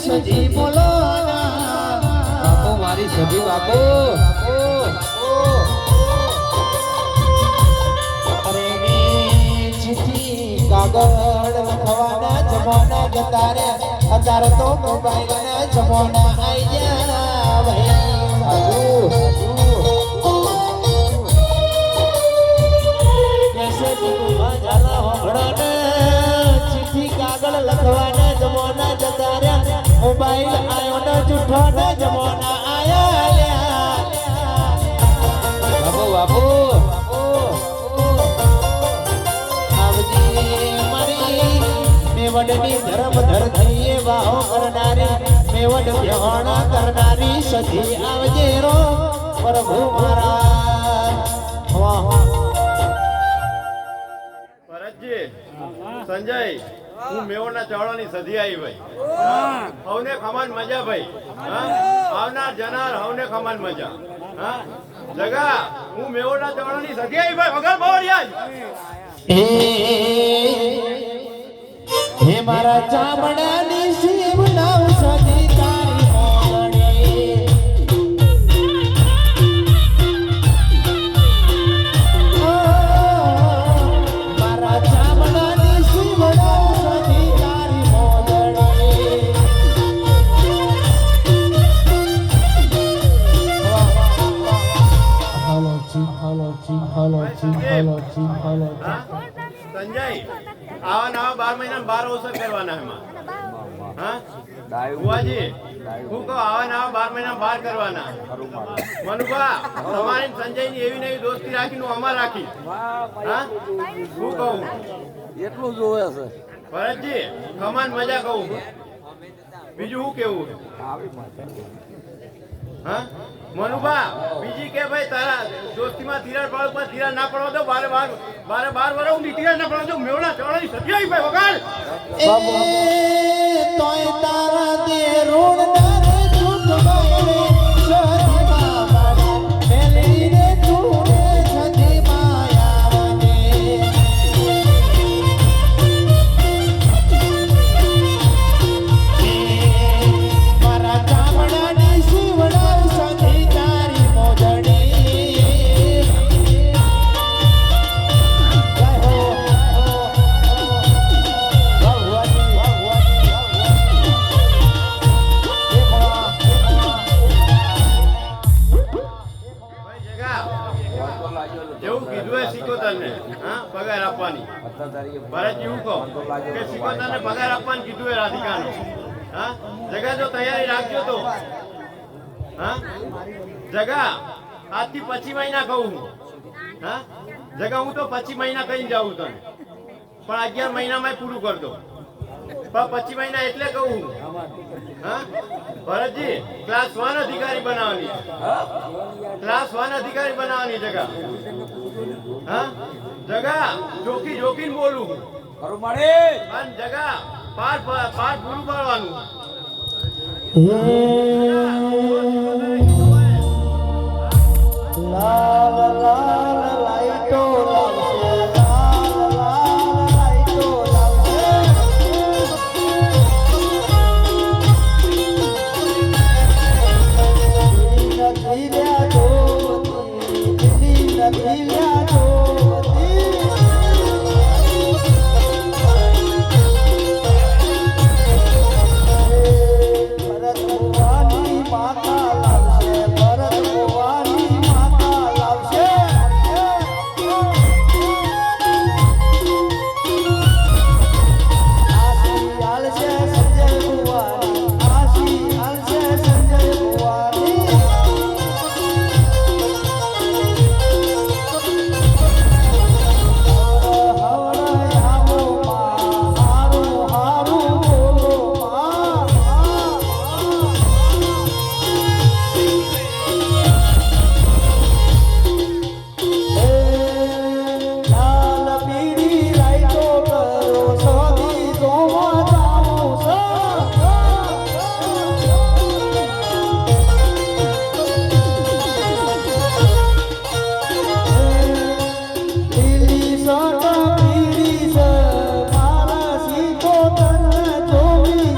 સજી બોલો બાપુ મારી સજી બાપુ અરે ચિઠ્ઠી કાગળ લખવાના જમાના જતા રે અત્યારે તો મોબાઈલ ના જમાના આઈ ગયા ભાઈ બાપુ કેસે તું જાલા હોગડને ચિઠ્ઠી કાગળ લખવાના જમાના જતા રે મોબાઈલ આયો ને જૂઠો ને જમાના આયા બાબુ બાબુ આવજી મારી મેવડની ધર્મ ધરતી વાહો કરનારી મેવડ ભ્યોણા કરનારી સધી આવજે રો પ્રભુ મારા વાહ ભરતજી સંજય હું મેવડના ચાવડાની સધી આવી ભાઈ હવને ખમાન મજા ભાઈ આવનાર જનાર હવને ખમાન મજા જગા હું મેવડના ચાવડાની સધી આવી ભાઈ વગર બોડિયા હે મારા ચામડાની શિવ નામ સધી તારી મોગણી મારા ચામડાની શિવ નામ સધી તારી મોગણી હાલો સંજય આવા નવા 12 મહિના 12 અવસર કરવાના એમાં બુઆજી હું કહું આવા નવા 12 મહિના 12 કરવાના મનુભા તમારી સંજયની એવી નવી દોસ્તી રાખીને હું અમાર રાખી હું કહું એટલું જોવે છે ભરતજી ખમાન મજા કહું બીજું શું કેવું મનુભા બીજી કે ભાઈ તારા દોસ્તીમાં તિરાડ પાડ પર તિરાડ ના પડવા દો બારે બાર વર્ષ હું તિરાડ ના પડવા દો મેવડા ચવડાની સત્યાઈ ભાઈ વગાડ તોય તારા દે રોડ ડારે જૂઠ બારે સધી બાબા પેલી રે તું સધી માયા મારા ચામડાની શિવડા સધી તારી મોજડી જેવું કીધું એ સિકોતરને પગાર આપવાની ભરત એવું કહો કે સિકોતરને પગાર આપવાની કીધું એ રાધિકાને જગા જો તૈયારી રાખજો તો જગા આજથી 25 મહિના કહું જગા હું તો 25 મહિના કઈ જાઉં તને પણ 11 મહિનામાં પૂરું કર દો પણ 25 મહિના એટલે કહું હા ભરતજી ક્લાસ 1 અધિકારી બનાવવાની ક્લાસ 1 અધિકારી બનાવવાની જગા હા જગા જોકી જોકીને બોલું ખરું મળે અને જગા પાઠ પૂરું પાડવાનું લાલ લાલ લાઈટો લાવશે લાલ લાલ લાઈટો લાવશે દિલ્હી નથી લ્યા જોવતી દિલ્હી નથી લ્યા જોવતી ભરત ભુવાની માતા લાવશે ભરત ભુવાની માતા લાવશે આશી હાલશે સંજય ભુવાની આશી હાલશે સંજય ભુવાની હવળ આવો માં હારું હારું બોલો માં લાલ પીળી લાઈટો કરો સોની જોવા જાઉં લીલી સટ પીળી સ મારા સીતો તને જોવી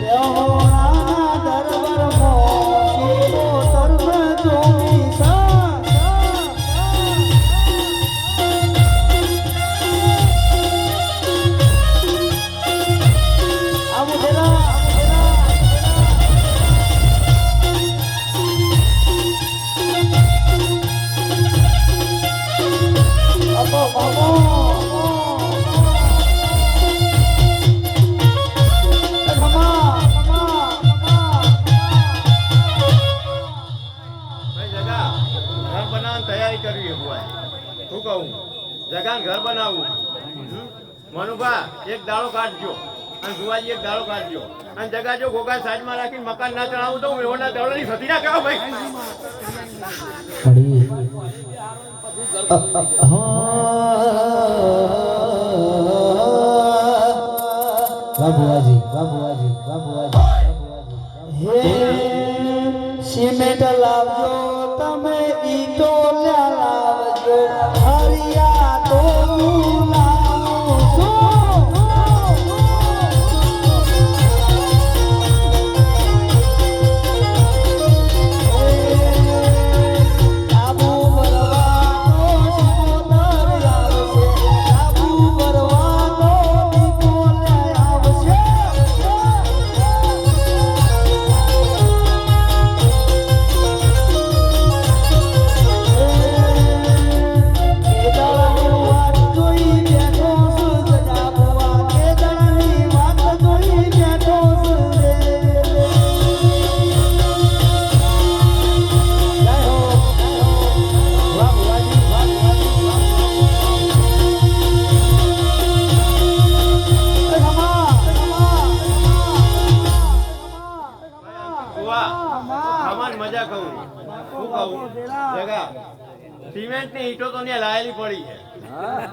દેહોના દરબારમાં સીતો તને જોવી આવું પેલા આપો બાપો ભાઈ જગા ઘર બનાવવાની તૈયારી કરવી છે બુઆએ શું કહું જગા ઘર બનાવવું મનુભા એક દાડો કાઢજો અને ભુવાજી એક દાડો કાઢજો અને જગા જો ગોગા સાઈડમાં રાખીને મકાન ના ચડાવું તો હું એવોના દાડોની સતી ના કહો ભાઈ હે સિમેન્ટ લાવજો તમે ઈટો લાવજો હરિયા તો હું લાવું છું આબુ ભરવાનો શિકોતર આવશે આબુ ભરવાનો શિકોતર આવશે કેદારની વાત જોઈ બેઠો છું સજા ભુવા કેદારની વાત જોઈ બેઠો છું રે જય હો વાહ ભુવાજી વાહ ભુવા અમારી મજા કહું શું કહું જગા સિમેન્ટ ની ઈંટો તો ત્યાં લાયેલી પડી છે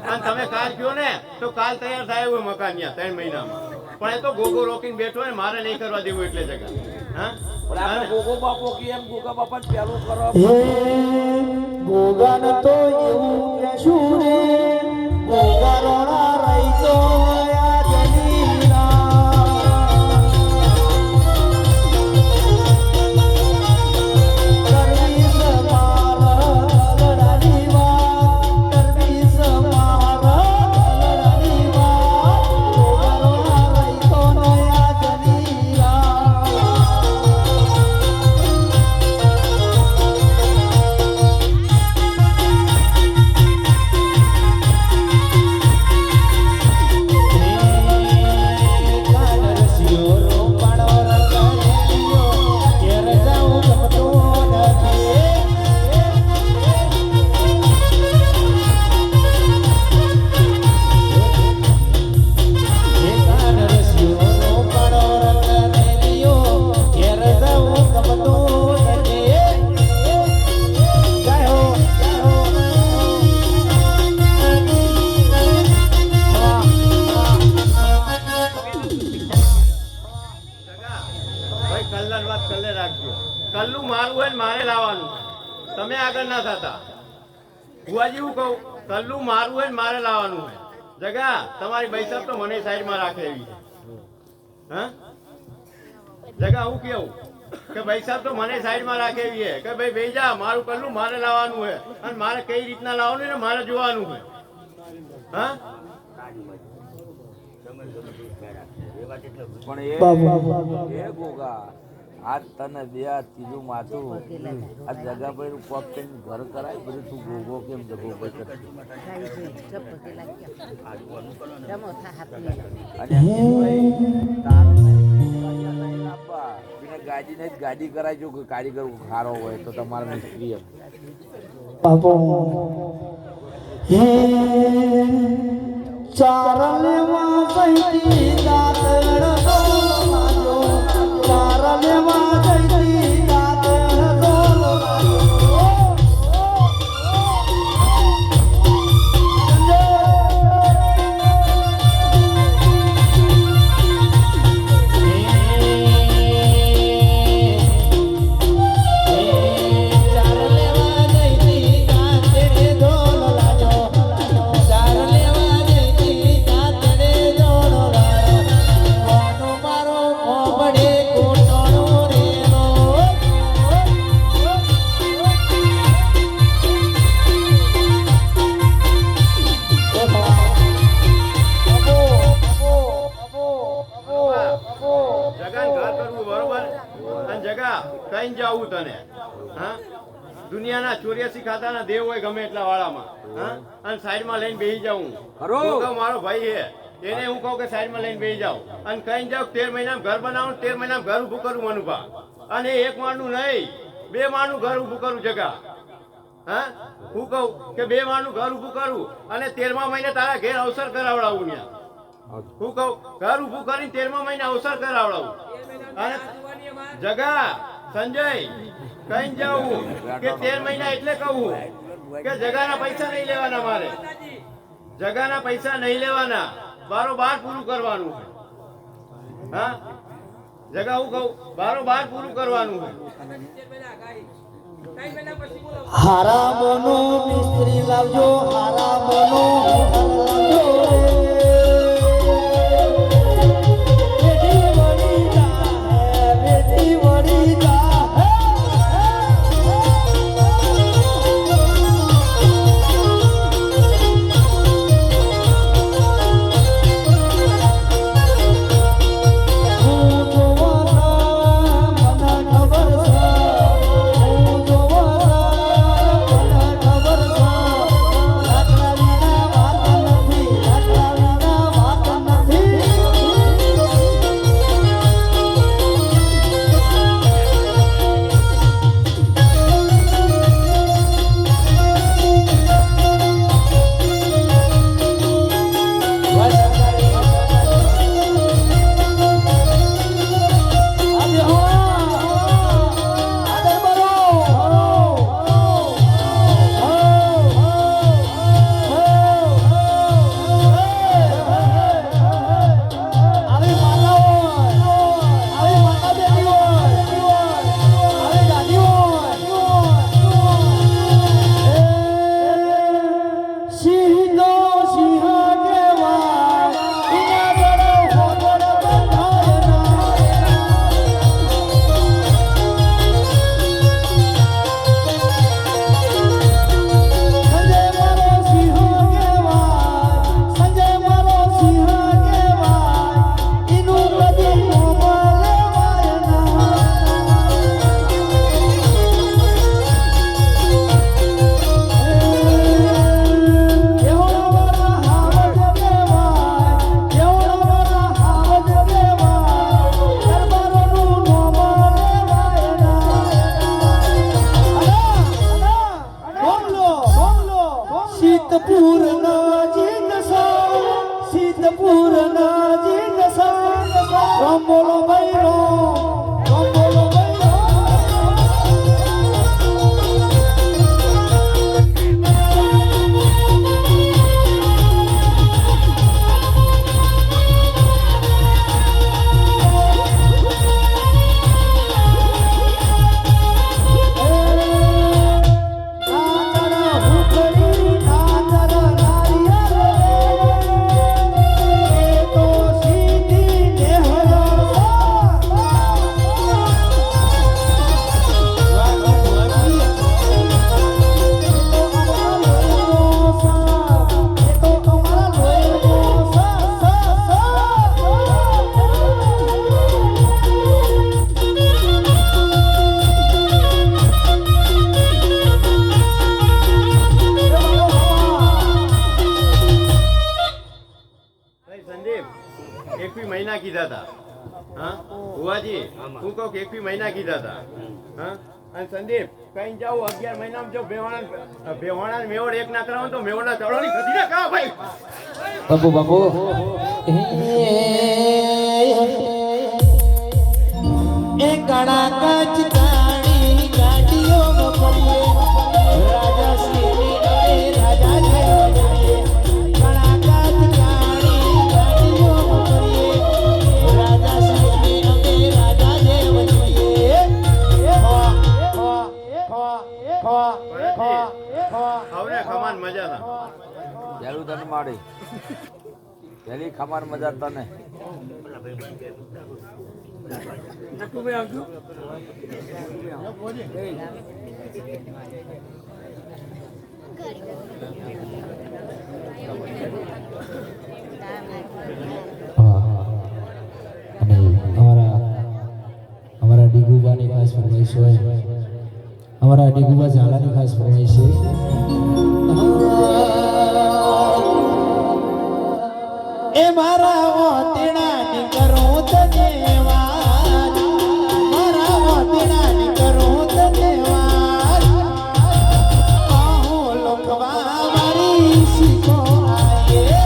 અને તમે કાલ કયો ને તો કાલ તૈયાર થાય એવું મકાન ત્યાં 3 મહિનામાં પણ એ તો ગોગો રોકીને બેઠો ને મારે નહીં કરવા દેવું એટલે જગા હા પણ આપણે ગોગો બાપો કે એમ ગોગા બાપા પેલું કરો હે ગોગાન તો એવું કહેશું રે ગોગા રોણા રહી તો આ જમીના કરવી સમાર લડાની વાત કરવી સમાર લડાની વાત ગોગા રોણા રહી તો આ જમીના થતા. બુઆજી હું કહું, કલ્લું મારું હોય ને મારે લાવવાનું હોય. જગા તમારી બૈસા તો મને સાઈડમાં રાખે એવી છે. હા જગા હું કેવું કે પૈસા તો મને સાઈડમાં રાખે એવી છે કે ભાઈ બેસી જા, મારું કલ્લું મારે લાવવાનું હોય અને મારે કઈ રીતના લાવવાનું ને મારે જોવાનું હોય. હા પણ એ ગોગા આજ તને બે આ ત્રીજું માથું આ જગા પર કોપ કરીને ઘર કરાય બધું તું ગોગો કેમ જગો ભાઈ કરતી અને ગાડી ને ગાડી કરાય જો કારીગર સારો હોય તો તમારા મિસ્ત્રી એમ બાપો હે ચારલેમાં સૈતી દાતણ બોલાજો, ચારલેમાં સૈતી દાતણ બોલાજો. કઈ જાવું તને? હા દુનિયાના 84 ખાતાના દેવ હોય ગમે એટલા વાળામાં, હા અને સાઈડમાં લઈને બેસી જાઉં. મારો ભાઈ છે એને હું કહું કે સાઈડમાં લઈને બેસી જાઉં અને કઈ જાઉં 13 મહિનામાં ઘર બનાવું, 13 મહિનામાં ઘર ઊભું કરું મનુભા. અને એક માળનું નહીં 2 માળનું ઘર ઊભું કરું જગા. હા હું કહું કે 2 માળનું ઘર ઊભું કરું અને 13મા મહિને તારા ઘેર અવસર કરાવડાવું. ત્યાં હું કહું ઘર ઊભું કરીને 13મા મહિને અવસર કરાવડાવું. અને જગા સંજય કઈ જાઉં કે 13 મહિના એટલે કહું કે જગાના પૈસા નહીં લેવાના, મારે જગાના પૈસા નહીં લેવાના, બારોબાર પૂરું કરવાનું. હા જગા હું કહું બારોબાર પૂરું કરવાનું હોય. હારા બનો મિસ્ત્રી લાવજો, હારા બનો લાવજો. એકવી મહિના કીધા હતા હા ભુવાજી હું કહું એકવી મહિના કીધા હતા હા અને સંદીપ કઈ જાવ 11 મહિનામાં જો બેવાણા મેવડ એક ના કરાવો તો મેવડના ચડવાની ખધી ના કા ભાઈ બાપુ બાપુ એ કાળા કાચ કાળી ગાડીઓ મોકલીએ રાજા શ્રી અમે રાજા જેવા જોઈએ કાળા કાચ કાળી ગાડીઓ મોકલીએ રાજા શ્રી અમે રાજા જેવા જોઈએ હવે ખમાન મજા ના પહેલું તને માડી પહેલી ખમાર મજા તને અને અમારા ડીગુબાની ખાસ ફરમાઈશ હોય અમારા ડીગુબા ઝાલાની ખાસ ફરમાઈશ છે એ મારા ઓતેડાની કરું તને વાત મારા ઓતેડાની કરું તને વાત હું લોકવા મારી શીખો આયે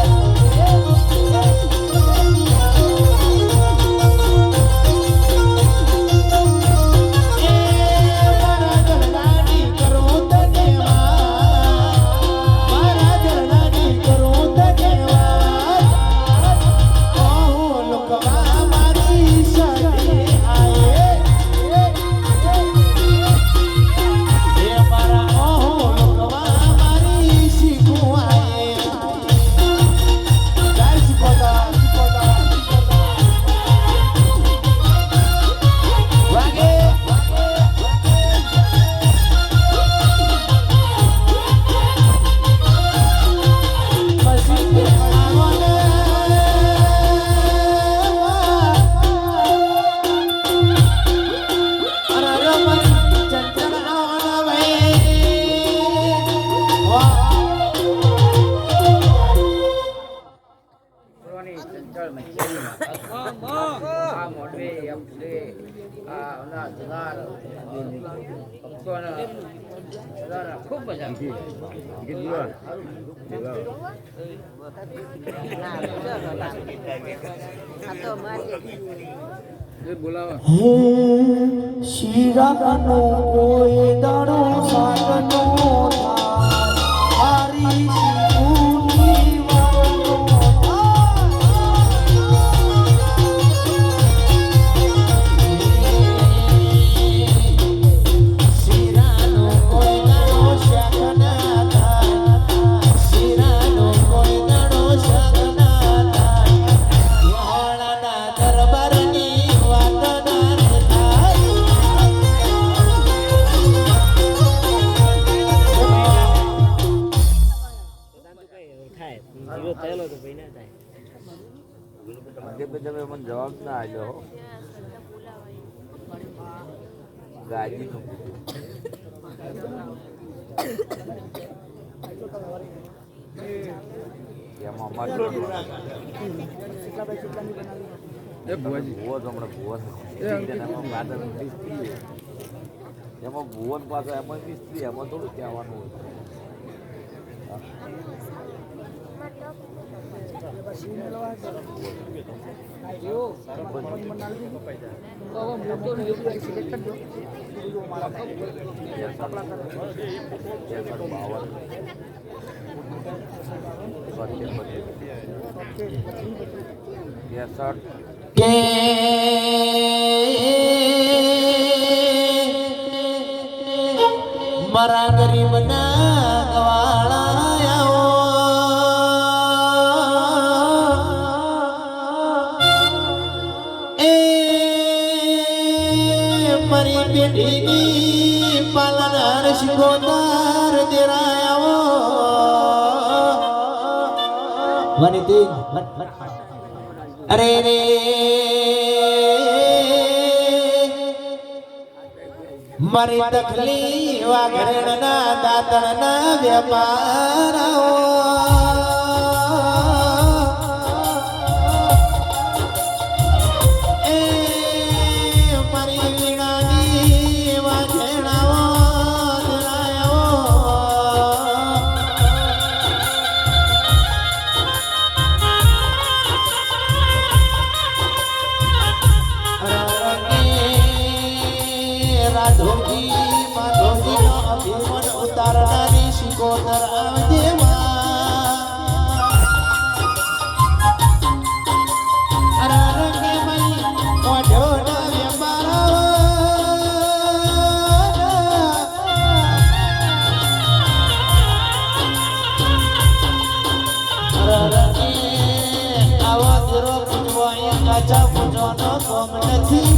ખૂબ મજા શિરાનો કોઈ દાડો સાગનો હારી શિવની વાતો શિરાનો કોઈ દાડો શાકના થાય શિરાનો કોઈ દાડો શાકના થાય યાળાના દરબારની વાત ના થાય તમે મને જવાબ ના આપ્યો ગાજી નું એમાં અમારે એમાં ભુવન પાસે એમાં મિસ્ત્રી એમાં થોડું કહેવાનું હોય કે મારા ગરીબના ગવાળા એ મારી બેટીની પાલનાર શિકોતાર દેરાયો વનિતી અરે રે મારી તકલી વાઘરણના દાતણના વેપાર શિકોતર આવજે રંગે મળી ઓઢો કાચા પૂજવાનો કોમ નથી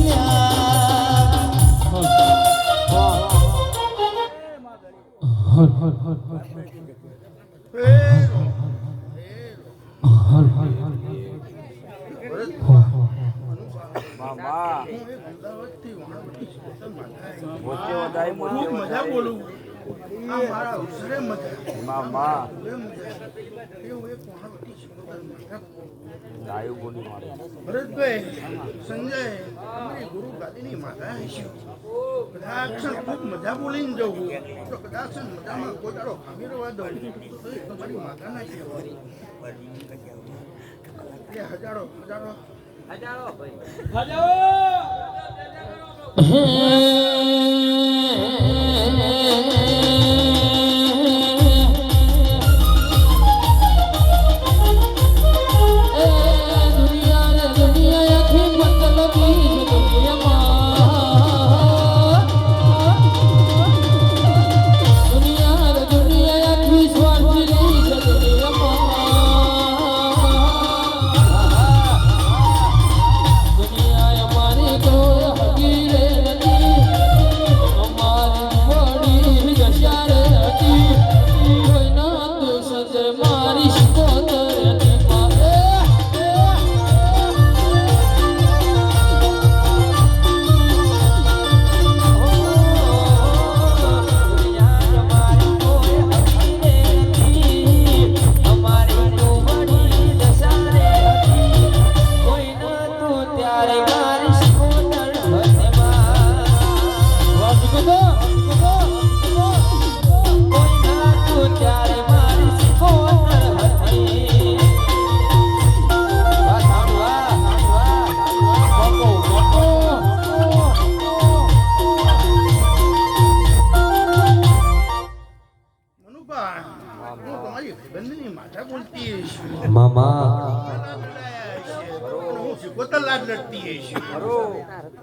મામા મોટે વધાય મોટે મજા બોલું આ મારા અવસરે મજા મામા એવું એક મહાવતી શિકોતર માતા ગાયો ગોળી મારે ભરતભાઈ સંજય અમારી ગુરુ ગાદીની માતા છે કદાચ ખૂબ મજા બોલીને જવું તો કદાચ મજામાં કોઈ દાડો ખામી રવા દઉં તો એ તમારી માતાના કહેવાય હજારો હજારો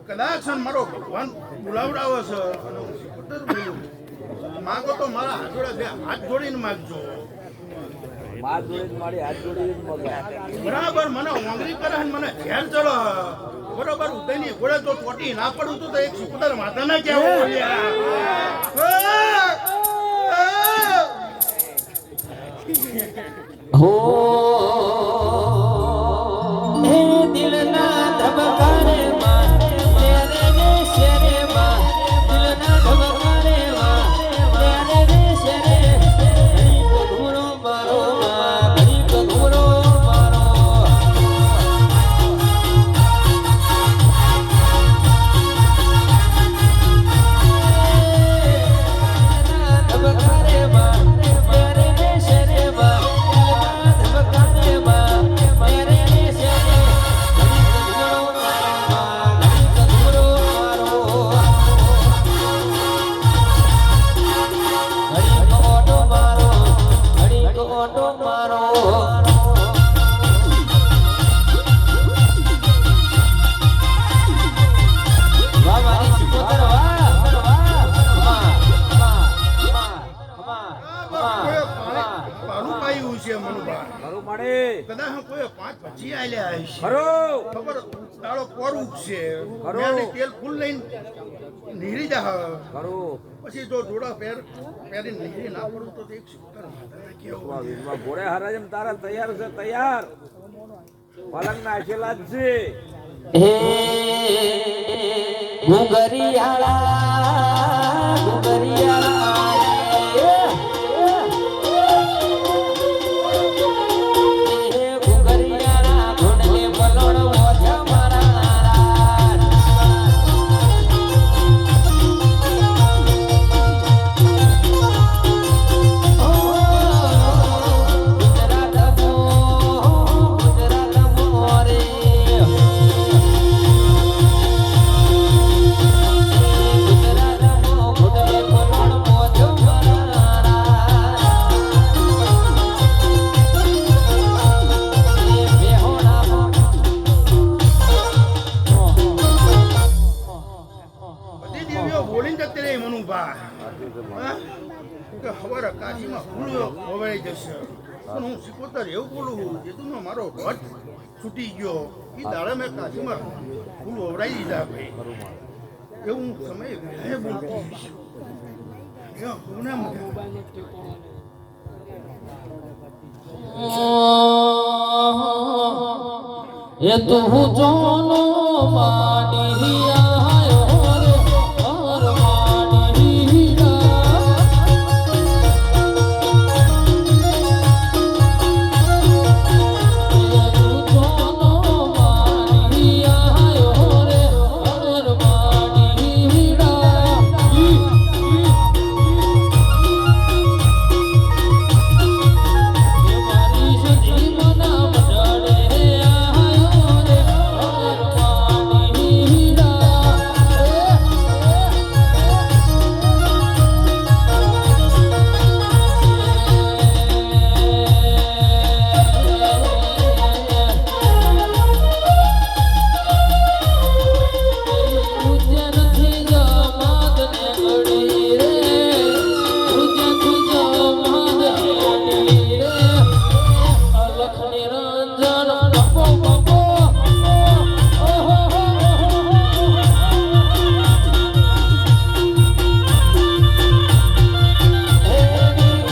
કદાચ મારો ભગવાન બોલાવડાવે છે માગો તો મારા હાથ જોડીને માગજો બરાબર મને ઓંગળી કરે મને ઘેર ચલો બરોબર ઉદયની ઘોડે તો ચોટી ના પડું તો એક શિકોતર માતા ના કેવું હો દિલના ધબકારે માં તેરે ને શેરે માં દિલના ધબકારે માં તેરે ને શેરે ઘડી કઘુરો મારો માં ઘડી કઘુરો મારો ધબકારે માં તેરે ને શેરે માં ધબકારે માં તેરે ને શેરે કદાચ કોઈ 5-25 આલ્યા હશે ખરો ખબર દાડો કોરું છે તેલ ફૂલ લઈને નીકળી જા ખરો પછી જો જોડા પહેરીને નીકળી ના પડું તો એક શિકોતર માતાના કેવું વીરમાં ઘોડે હરાજમ તારા તૈયાર છે તૈયાર પલંગ નાખેલા જ છે હે ગુગરિયાળા ગુગરિયાળા Jump ફૂલો ખવાઈ જશે પણ હું સિકોતર એવું બોલું જેતુંનો મારો વટ છૂટી ગયો એ દાડે મેં કાશીમાં ફૂલ વવડાવી દીધા ભાઈ એવું સમય હે બોલતો કોને એ તું જોનો માની આયો રે ઓર માની હીરા એ તું જોનો માની આયો રે ઓર માની હીરા એ મારી સજી મના મજાડે આયો રે ઓર માની હીરા ઉજ્જૈનથી જમાત ને ગડી રે ઉજ્જૈનથી જમાત ને ગડી રે અલખ નિરંજન બપો બપો ઓહો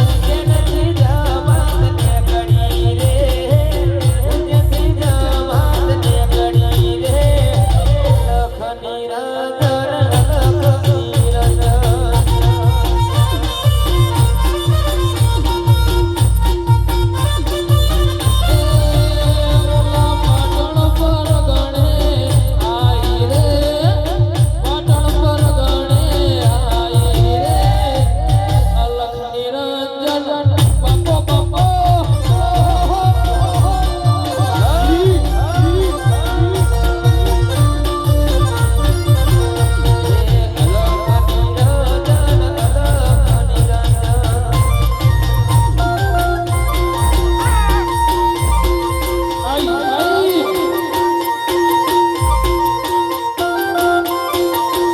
ઉજ્જૈનથી જમાત ને ગડી રે ઉજ્જૈનથી જમાત ને ગડી રે અલખ નિરંજન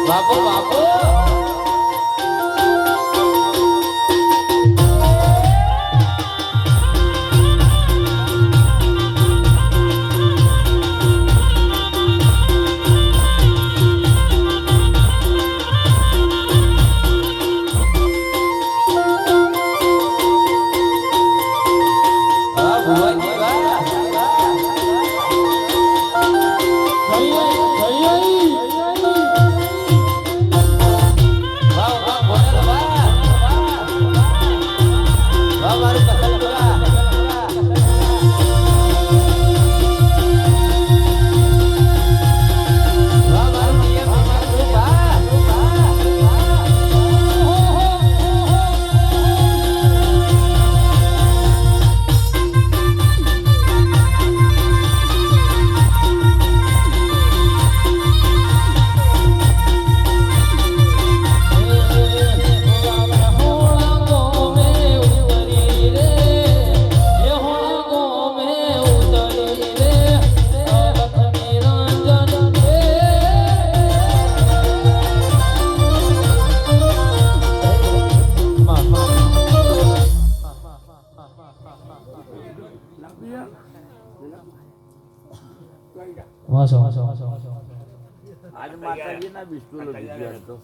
બાપો બાપો આ ભુવાજી વાહ આજ માતાજીના બિસ્તુલો દીધો હતો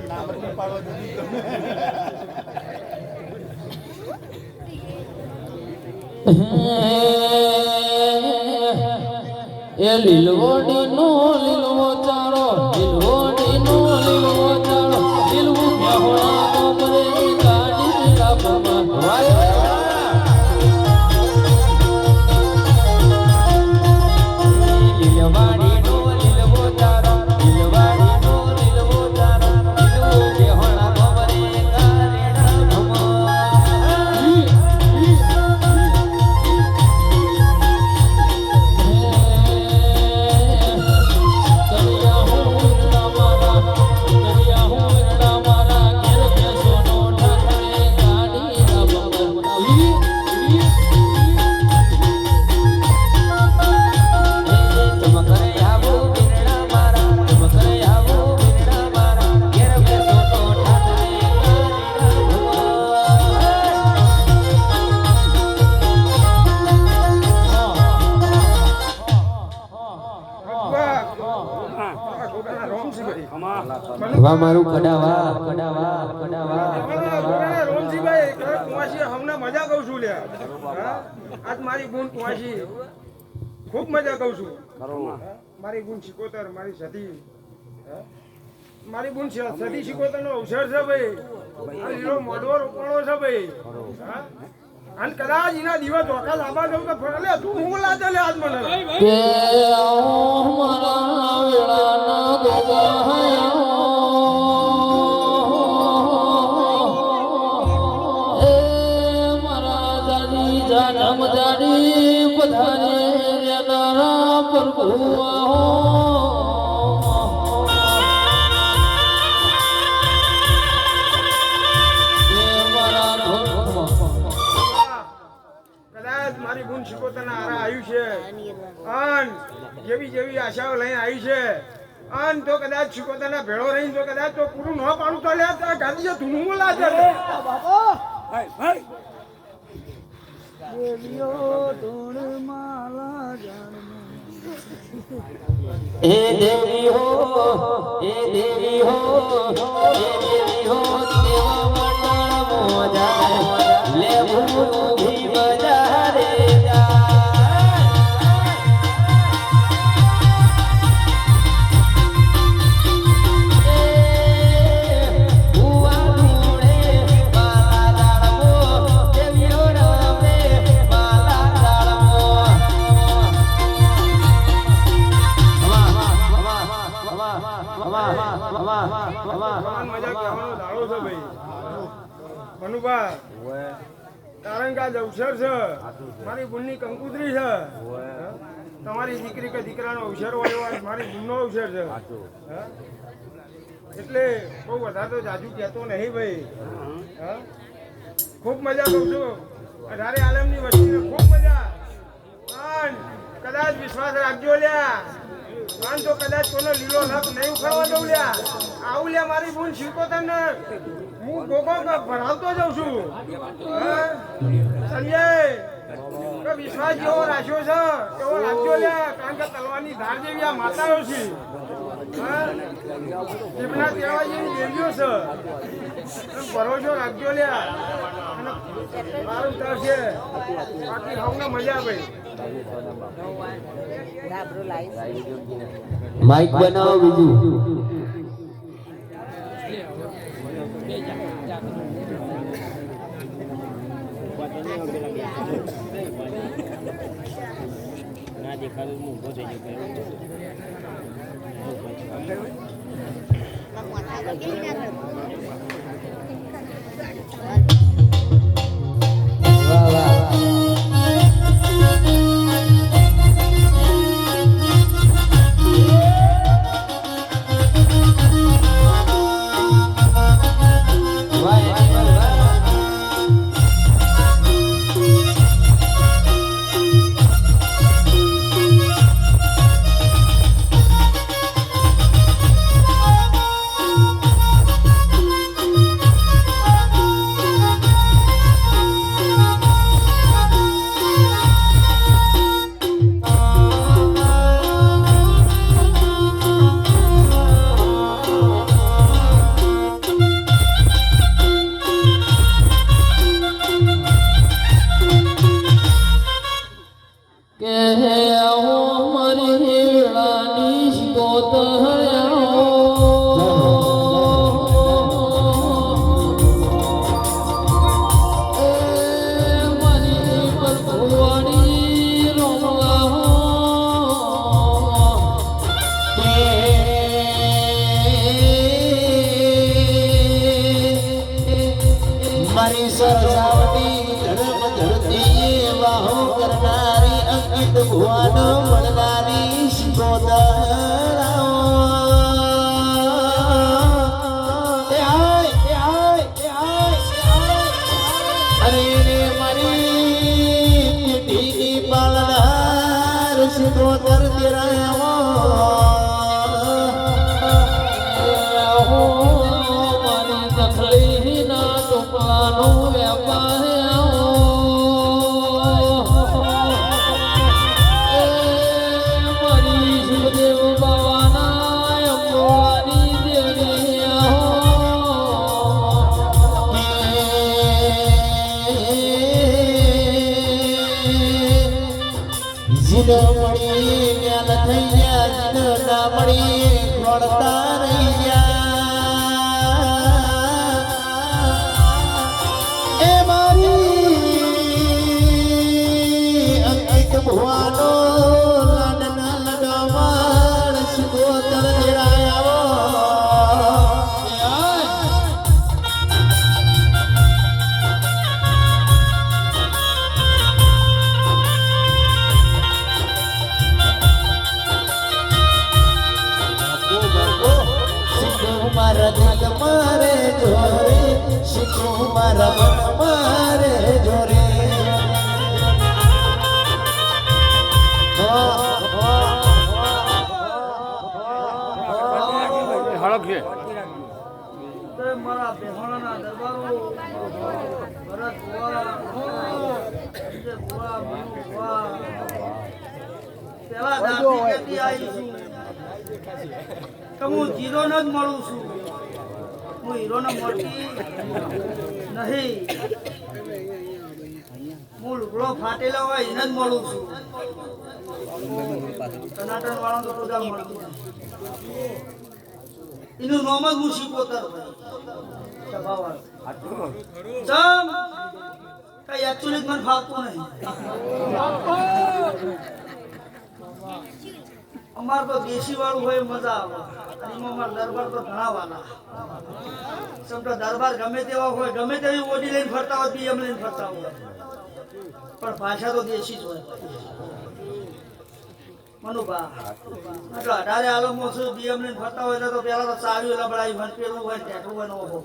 નામ જ પાડવા દીધી એ લીલવોડી નો લીલવો ચારો લીલવોડી નો લીલવો ચારો લીલવું બેહોણા કોમરે ગાડી કાપમાં લીલવાડી નો લીલવો ચારો લીલવાડી નો લીલવો ચારો લીલવું બેહોણા કોમરે ગાડી કાપમાં આજે હમને મજા કહું છું લ્યા હા? આજ મારી બૂન પહોંચી ખૂબ મજા કહું છું ખરું મારી બૂન શિકોતર મારી સતી હા? મારી બૂન સતી શિકોતર નો અવસર છે ભાઈ આ લીલો મોઢો રોપણો છે ભાઈ હા? અને કદાચ એના દિવસ ધોકા લાંબા જવું તો ફરે તું હું લાજે લે આજ મને કે મારા વેળાના દોગા એ મારા જાની જાનમ જાની બધાને રેનારા પ્રભુ કદાચ મારી બૂન શિકોતરના હારા આવ્યું છે અન જેવી જેવી આશાઓ લઈને આવી છે અન તો કદાચ શિકોતરના ભેળો રહીને તો કદાચ તો પૂરું ન પાડું તો લે ગાંધીજી ધૂનું લાગે એ દેવી હો એ દેવી હો એ દેવી હો દેવા મંડળ મોજા લે ભૂભી બજારે મજા કહેવાનો દાડો છે ભાઈ મનુભા કારણ કે આજ અવસર છે મારી બુનની કંકુતરી છે તમારી દીકરી કે દીકરાનો અવસર હોય આજ મારી બુનનો અવસર છે હા? એટલે બહુ વધારે તો જાજુ કહેતો નહીં ભાઈ હા? ખૂબ મજા કરું છું અઢારે આલમની વસ્તીને ખૂબ મજા પણ કદાચ વિશ્વાસ રાખજો લ્યા આમ તો કદાચ કોનો લીલો લપ નહીં ઉખાડવા દઉં લ્યા આવું લ્યા મારી બૂન શિકોતર ને હું ગોગો ભરાવતો જાઉં છું હા? સંજય કે વિશ્વાસ જેવો રાખ્યો છે એવો રાખજો લ્યા કારણ કે તલવારની ધાર જેવી આ માતાઓ છે હા? એમના તેવા જેવી દેવીઓ છે ભરોસો રાખજો લ્યા અને મારું થશે બાકી હવને મજા ભાઈ માઇક બનાવો બીજું ના દેખાડું હું ઊભો થઈ વાહ વાહ મારી સરસાવતી ધર્મ ધરતી વાહો કરનારી અંકિત ભુવાનો મળનારી અરે રે મારી ટીકી પાલનાર શિકોતર ગુડમણી ન્યાલ થઈ ગયા જીનડામણી ખોળતા રહી ગયા એ મારી અંકિત ભુવાનો લાડના લગાવાળ સુગોતર નિરાયાવો મારા દિલ મારે જોરે શીખું મારા મન મારે જોરે હળક છે મારા બેહોણાના દરબારો ભરત ભુવા, સંજય ભુવા, મનુ ભુવા, પેલા દાદી કહેતી આવી છું કે હું જીરોને જ મળું છું, હું હીરોને મળતી નહીં, હું લુગડો ફાટેલો હોય એને જ મળું છું. ટનાટન વાળા તો બધા મળતું એનું નામ જ હું શીખોતર કઈ એકચ્યુઅલી મને ફાવતું નહીં. અમાર તો દેશી વાળું હોય મજા આવે અને એમાં અમારા દરબાર તો ઘણા વાલા સમજો દરબાર ગમે તેવા હોય ગમે તેવી ઓડી લઈને ફરતા હોય બીએમ લઈને ફરતા હોય પણ ભાષા તો દેશી જ હોય. મનુભા એટલે 18 આલમમાં છું બીએમ લઈને ફરતા હોય તો પેલા તો ચાવી લબડાઈ હોય પેલું હોય ટેટલું હોય નવો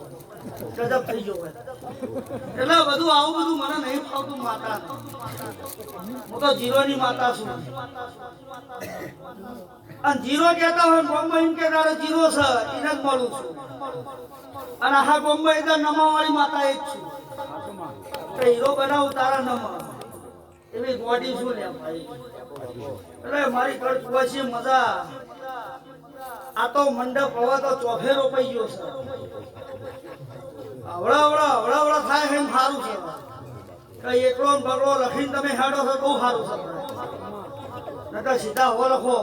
ગજબ થઈ ગયો હોય એટલે બધું આવું બધું મને નહીં ફાવતું. માતા હું તો જીરોની માતા છું અને જીરો કહેતા હોય બોમ્બે એમ કે તારે જીરો છે એને જ મળું છું અને આખા બોમ્બે એકદમ નમાવાળી માતા એક છું તો હીરો બનાવું તારા નમા એવી બોડી શું લે ભાઈ. એટલે મારી કળ કુવાસી મજા આ તો મંડપ હવે તો ચોફે રોપાઈ ગયો છે. અવળા થાય છે સારું છે કઈ એકલો બગડો લખીને તમે હેડો છો બહુ સારું છે નકર સીધા હો લખો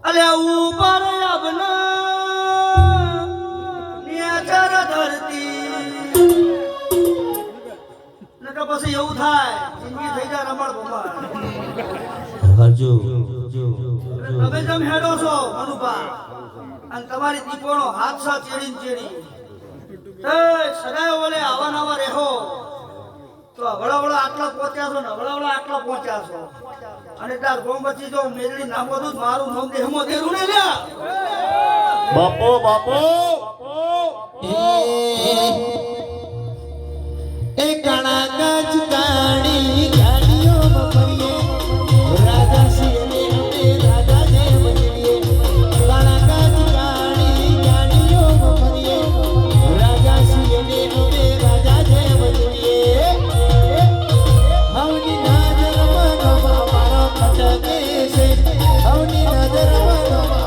અલે ઉપર અબના ન્યાચર ધરતી નકર પછી એવું થાય જિંદગી થઈ જાય રમણ ભમણ. તમે જેમ હેડો છો મનુભા અને તમારી દીપોનો હાથ સા ચેડી ચેડી સદાય બોલે આવા નવા રહેવો તો હવળા આટલા પહોંચ્યા છો ને હવળા આટલા પહોંચ્યા છો અને તાર ગોમ બચી જો મેરડી નામ બધું મારું નામ દેહમાં દેરું ને લ્યા બાપો બાપો એ કણા ગજ કાણી ગાડીઓમાં ફરીએ રાજા સિંહને અમે રાજા ને બદલીએ કણા ગજ કાણી ગાડીઓમાં ફરીએ રાજા સિંહને અમે રાજા ને બદલીએ હવની નજરમાં મારો ખટકે છે હવની નજરમાં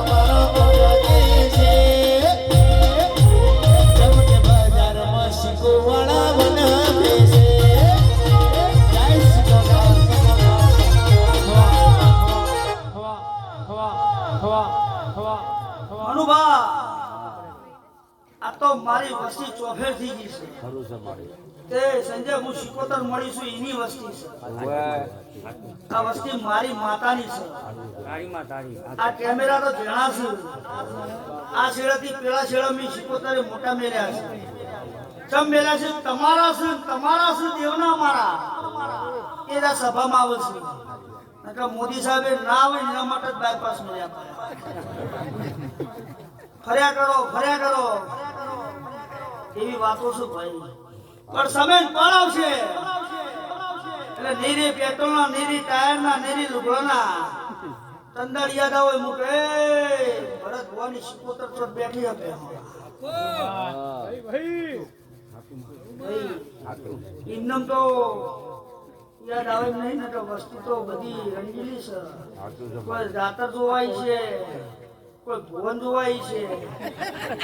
મારો ખટકે છે જમને બજારમાં શીખવાડા બનાવે છે જય મનુભા આ તો મારી વસ્તી ચોફેર થઈ ગઈ છે ખરું છે મારી તે સંજય હું શિકોતર મળીશું એની વસ્તી છે. ઓવે આ વસ્તી મારી માતાની છે. આ કેમેરા તો જણા છે આ છેડાથી પેલા છેડા મેં શિકોતરે મોટા મેલ્યા છે ચમ મેલ્યા છે તમારા છે દેવના મારા એના સભામાં આવે છે નકર મોદી સાહેબે ના આવે એના માટે જ બાયપાસ મળ્યા ફર્યા કરો એવી વાતો શું ભાઈ પણ સમય પડાવશે એટલે નીરી પેટ્રોલના નીરી ટાયરના નીરી લુગડાના તંદડ યાદ આવે મૂકે ભરત ભવાની શિકોતર પર બેઠી હતી ઇન્નમ તો યાદ આવે નહીં ને તો વસ્તુ તો બધી રંગીલી છે. કોઈ જાતર જોવાય છે, કોઈ ભુવન જોવાય છે,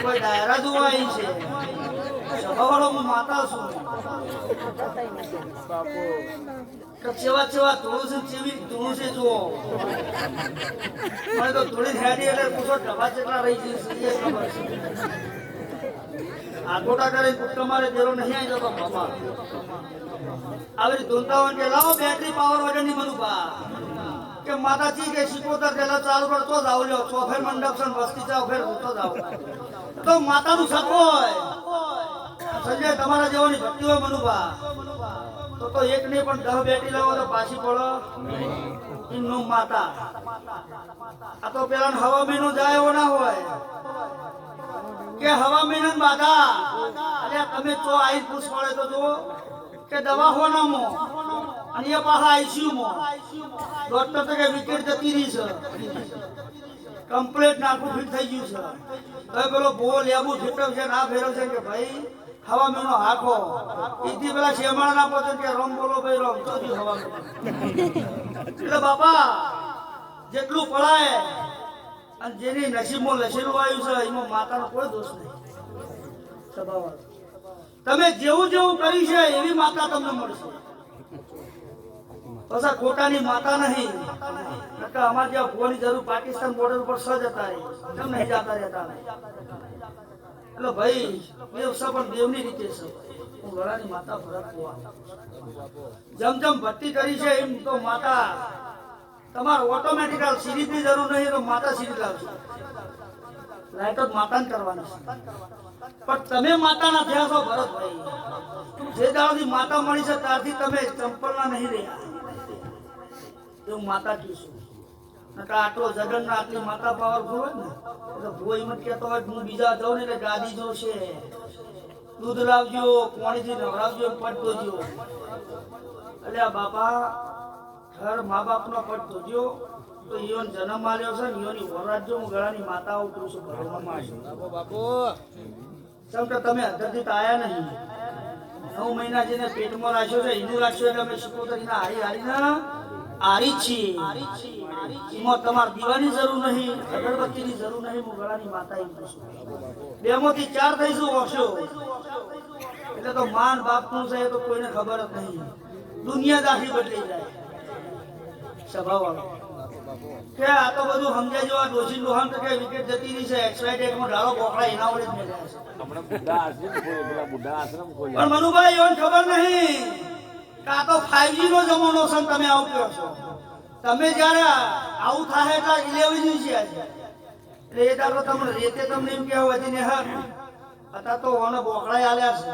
કોઈ દાયરા જોવાય છે. સભાવાળો હું માતા છું કે ચેવા ચેવા ધૂળું છે ચેવી ધૂળું છે જુઓ મને તો ધૂળી હેડી એટલે પૂછો ડબ્બા જેટલા રહી જશે એ ખબર છે આગોટા કરે પુત્ર મારે દેરો નહીં આવી જતો બાપા આવી ધૂંધાવન કે લાવો બેટરી પાવર વગરની મનુભા કે માતાજી કે શિકોતર પેલા ચાલુ કરતો જ આવ લ્યો ચોફેર મંડપ છે વસ્તી ચાવ ફેર હોતો જ આવ તો માતાનું સપ હોય સંજય તમારા જેવાની ભક્તિ હોય મનુભા તો એક નહીં પણ 10 બેટી લાવો તો પાછી પડો એમનું માતા આ તો પેલા હવા મહિનો જાય એવો ના હોય કે હવા મહિના બાધા અરે તમે ચો આઈ પૂછ પડે તો જો કે દવા હોનામો અને એ પાછા આઈસીયુ મો ડોક્ટર તો કે વિકેટ જતી રહી છે કમ્પ્લીટ નાકું ફિટ થઈ ગયું છે તો પેલો બહુ લેબુ ફિટવ છે ના ફેરવ છે કે ભાઈ હવા મહિનો હાખો ઈથી પેલા શેમાળ ના પહોંચે કે રોમ બોલો ભાઈ રોમ તો જ હવા એટલે બાપા જેટલું પડાય અને જેની નસીબમાં લસેલું આવ્યું છે એમાં માતાનો કોઈ દોષ નહીં સ્વભાવ તમે જેવું જેવું કર્યું છે એવી માતા તમને મળશે પાછા ખોટાની માતા નહીં નકર અમારે જ્યાં ભૂવાની જરૂર પાકિસ્તાન બોર્ડર ઉપર સજ હતા કેમ નહીં જતા રહેતા એટલે ભાઈ દેવ છે પણ દેવની રીતે છે હું ગળાની માતા ભરત કુવા જેમ જેમ ભક્તિ કરી છે એમ તો માતા તમારે ઓટોમેટિકલ સિરીજની જરૂર નહીં તો માતા સિરીજ લાવશે લાઈટ જ માતાને કરવાની છે પણ તમે માતાના થયા છો ભરતભાઈ જે દાડાથી માતા મળી છે ત્યારથી તમે ચંપલના નહીં રહ્યા એવું માતા કહીશું નકા આટલો જગન આટલી માતા પાવરફુલ હોય ને એટલે ભોઈ મત કહેતો હોય હું બીજા જાઉં ને એટલે ગાદી જોશે દૂધ લાવજો પાણીથી નવરાવજો પટ દોજો એટલે આ બાપા ઘર મા બાપનો પટ ધોજો તો ઈયોન જન્મ આલ્યો છે ને ઈયોની વરરાજો હું ગળાની માતા ઉતરું છું બાપુ કેમ કે તમે અંદરથી તો આયા નહીં 9 મહિના જેને પેટમાં રાખ્યો છે એનું રાખ્યો એટલે અમે શિકોતરીના હારીના આરી છીએ એમાં તમારે દીવાની જરૂર નહીં અગરબત્તીની જરૂર નહીં હું ગળાની માતા એમ છું 2 માંથી 4 થઈશું ઓછો એટલે તો માન બાપનું છે એ તો કોઈને ખબર જ નહીં દુનિયા દાખી બદલી જાય સ્વભાવ કે આ તો બધું સમજાય જેવા ડોસી લોહાન કે વિકેટ જતી રહી છે એક્સવાઇટેડ માં ડાળો બોકડા એના વડે જ મેળ્યા છે હમણાં બુઢા આશ્રમ ખોલ્યો, પેલા બુઢા આશ્રમ ખોલ્યા. પણ મનુભાઈ એવન ખબર નહીં કે આ તો 5G નો જમાનો છે ને તમે આવું કહો છો તમે જ્યારે આવું થાય એટલે 11 છે આજે એટલે એ દાડો તમને રેતે તમને એમ કહેવા હતી ને હા અત્યારે તો ઓને બોકડા આલ્યા છે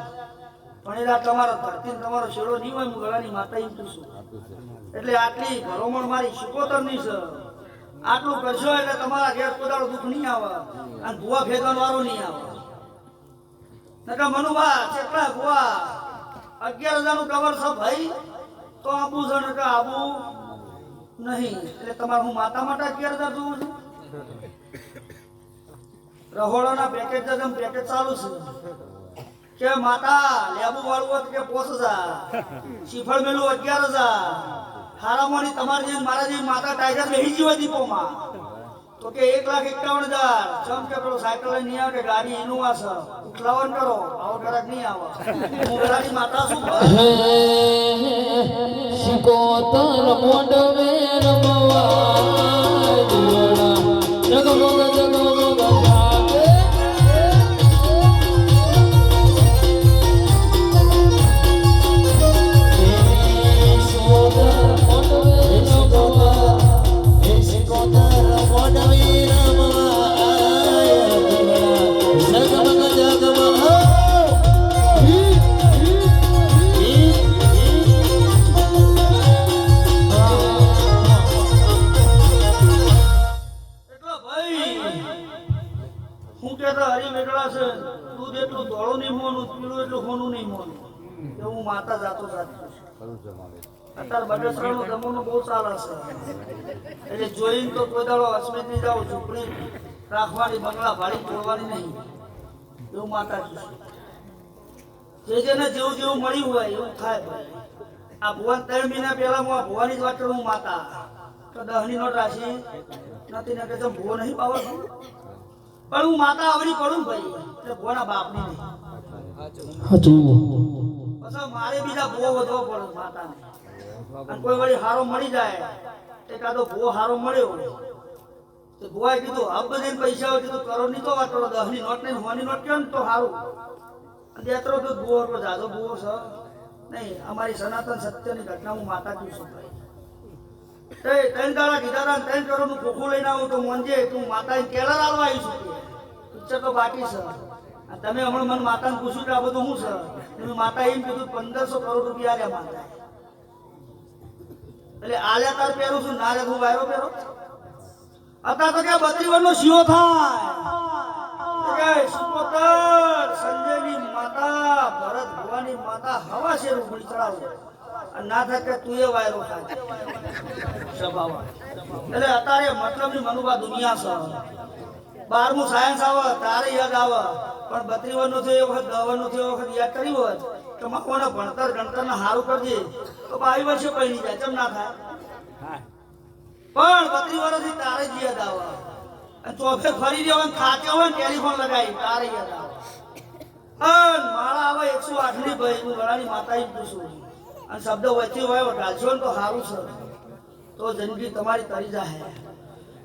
પણ એલા તમારો ધરતી તમારો શેડો નહીં હોય હું ગળાની માતા એમ પૂછું એટલે આટલી ભરોમણ મારી શિકોતરની છે આટલું કરશો એટલે તમારા ઘેર કોદાળો દુઃખ નહીં આવે અને ભૂવા ભેગવાનો વારો નહીં આવે નકા મનુભા કેટલા ભૂવા 11,000 નું કવર છે ભાઈ તો આપું છે નકા આપું નહીં એટલે તમારે હું માતા માટે 11,000 જોઉં છું રહોડાના પેકેટ પેકેટ ચાલુ છે કે માતા લેબુ વાળું હોત કે 5,000 શ્રીફળ મેલું 11,000 હારામોની તમારી જેમ મારા જેમ માતા ટાઈગર બેહી જીવા દીપોમાં તો કે 1,51,000 ચમ કે પેલો સાયકલ લઈને નહીં આવે કે ગાડી ઇનોવા છે ઉઠલાવન કરો આવો ઘરાક નહીં આવે હું ઘરાની માતા શું શિકોતર મોઢવે રમવા જીવડા જગમગ જગમગ જાગે દૂધ એટલું ધોળું નહીં મોનું પીળું એટલું હોનું નહીં મોનું હું માતા જાતો જાતી અત્યારે બગસરાનો જમાનો બહુ ચાલે છે એટલે જોઈને તો કોઈ દાડો અસ્મિત નહીં જાવ ઝૂંપડી રાખવાની બંગલા ભાડી તોડવાની નહીં એવું માતા જે જેને જેવું જેવું મળ્યું હોય એવું થાય ભાઈ આ ભુવન 3 મહિના પહેલા હું આ ભુવાની જ વાત કરું હું માતા તો 10 ની નોટ રાખી નથી ને કે ભુવો નહીં પાવર પણ હું માતા આવડી પડું ભાઈ એટલે ભુવાના બાપની નહીં પછી મારે બીજા ભો વધવો પડે માતાને અને કોઈ વળી હારો મળી જાય એકાદો ભો હારો મળ્યો તો ભોએ કીધું આ બધે પૈસા હોય કીધું કરોડ ની તો વાત કરો 10 ની નોટ ને 1 ની નોટ કેમ તો સારું અને એટલો તો ભો એટલો જાદો ભો છે નહીં અમારી સનાતન સત્યની ઘટના હું માતા કહું છું ભાઈ તે 3 દાડા કીધા હતા 3 કરોડ નું ખોખું લઈને આવું તો મંજે તું માતા કેલા લાવવા આવી છું ઈચ્છા તો બાકી છે તમે હમણાં મને માતાને પૂછ્યું કે આ બધું શું છે તમે માતા એમ કીધું 1500 કરોડ રૂપિયા આલ્યા માતા એટલે આલ્યા તાર પહેરું છું ના રે હું વાયરો પહેરો અત્યારે તો કે 32 વર્ષનો શિયો થાય સુપોતર સંજયની માતા ભરત ભવાની માતા હવા છે રૂપડી ચડાવો અને ના થાય કે તું એ વાયરો થાય સ્વભાવ એટલે અત્યારે મતલબની મનુભા દુનિયા છે 12મું સાયન્સ આવે તારે યાદ આવે પણ 32 વર્ષનો થયો વખત 10 વર્ષનો થયો વખત યાદ કરી હોત તો કોને ભણતર ગણતરને સારું કરજે તો 22 વર્ષે પૈણી જાય કેમ ના થાય પણ 32 વર્ષથી તારે જ યાદ આવે અને ચોફે ફરી રહ્યો અને ખાતે હોય ને ટેલિફોન લગાવી તારે યાદ આવે અને મારા આવે 108 ની ભાઈ હું ગળાની માતા એમ પૂછું અને શબ્દ વચ્ચે હોય ઢાલશો ને તો સારું છે તો જિંદગી તમારી તરી જાય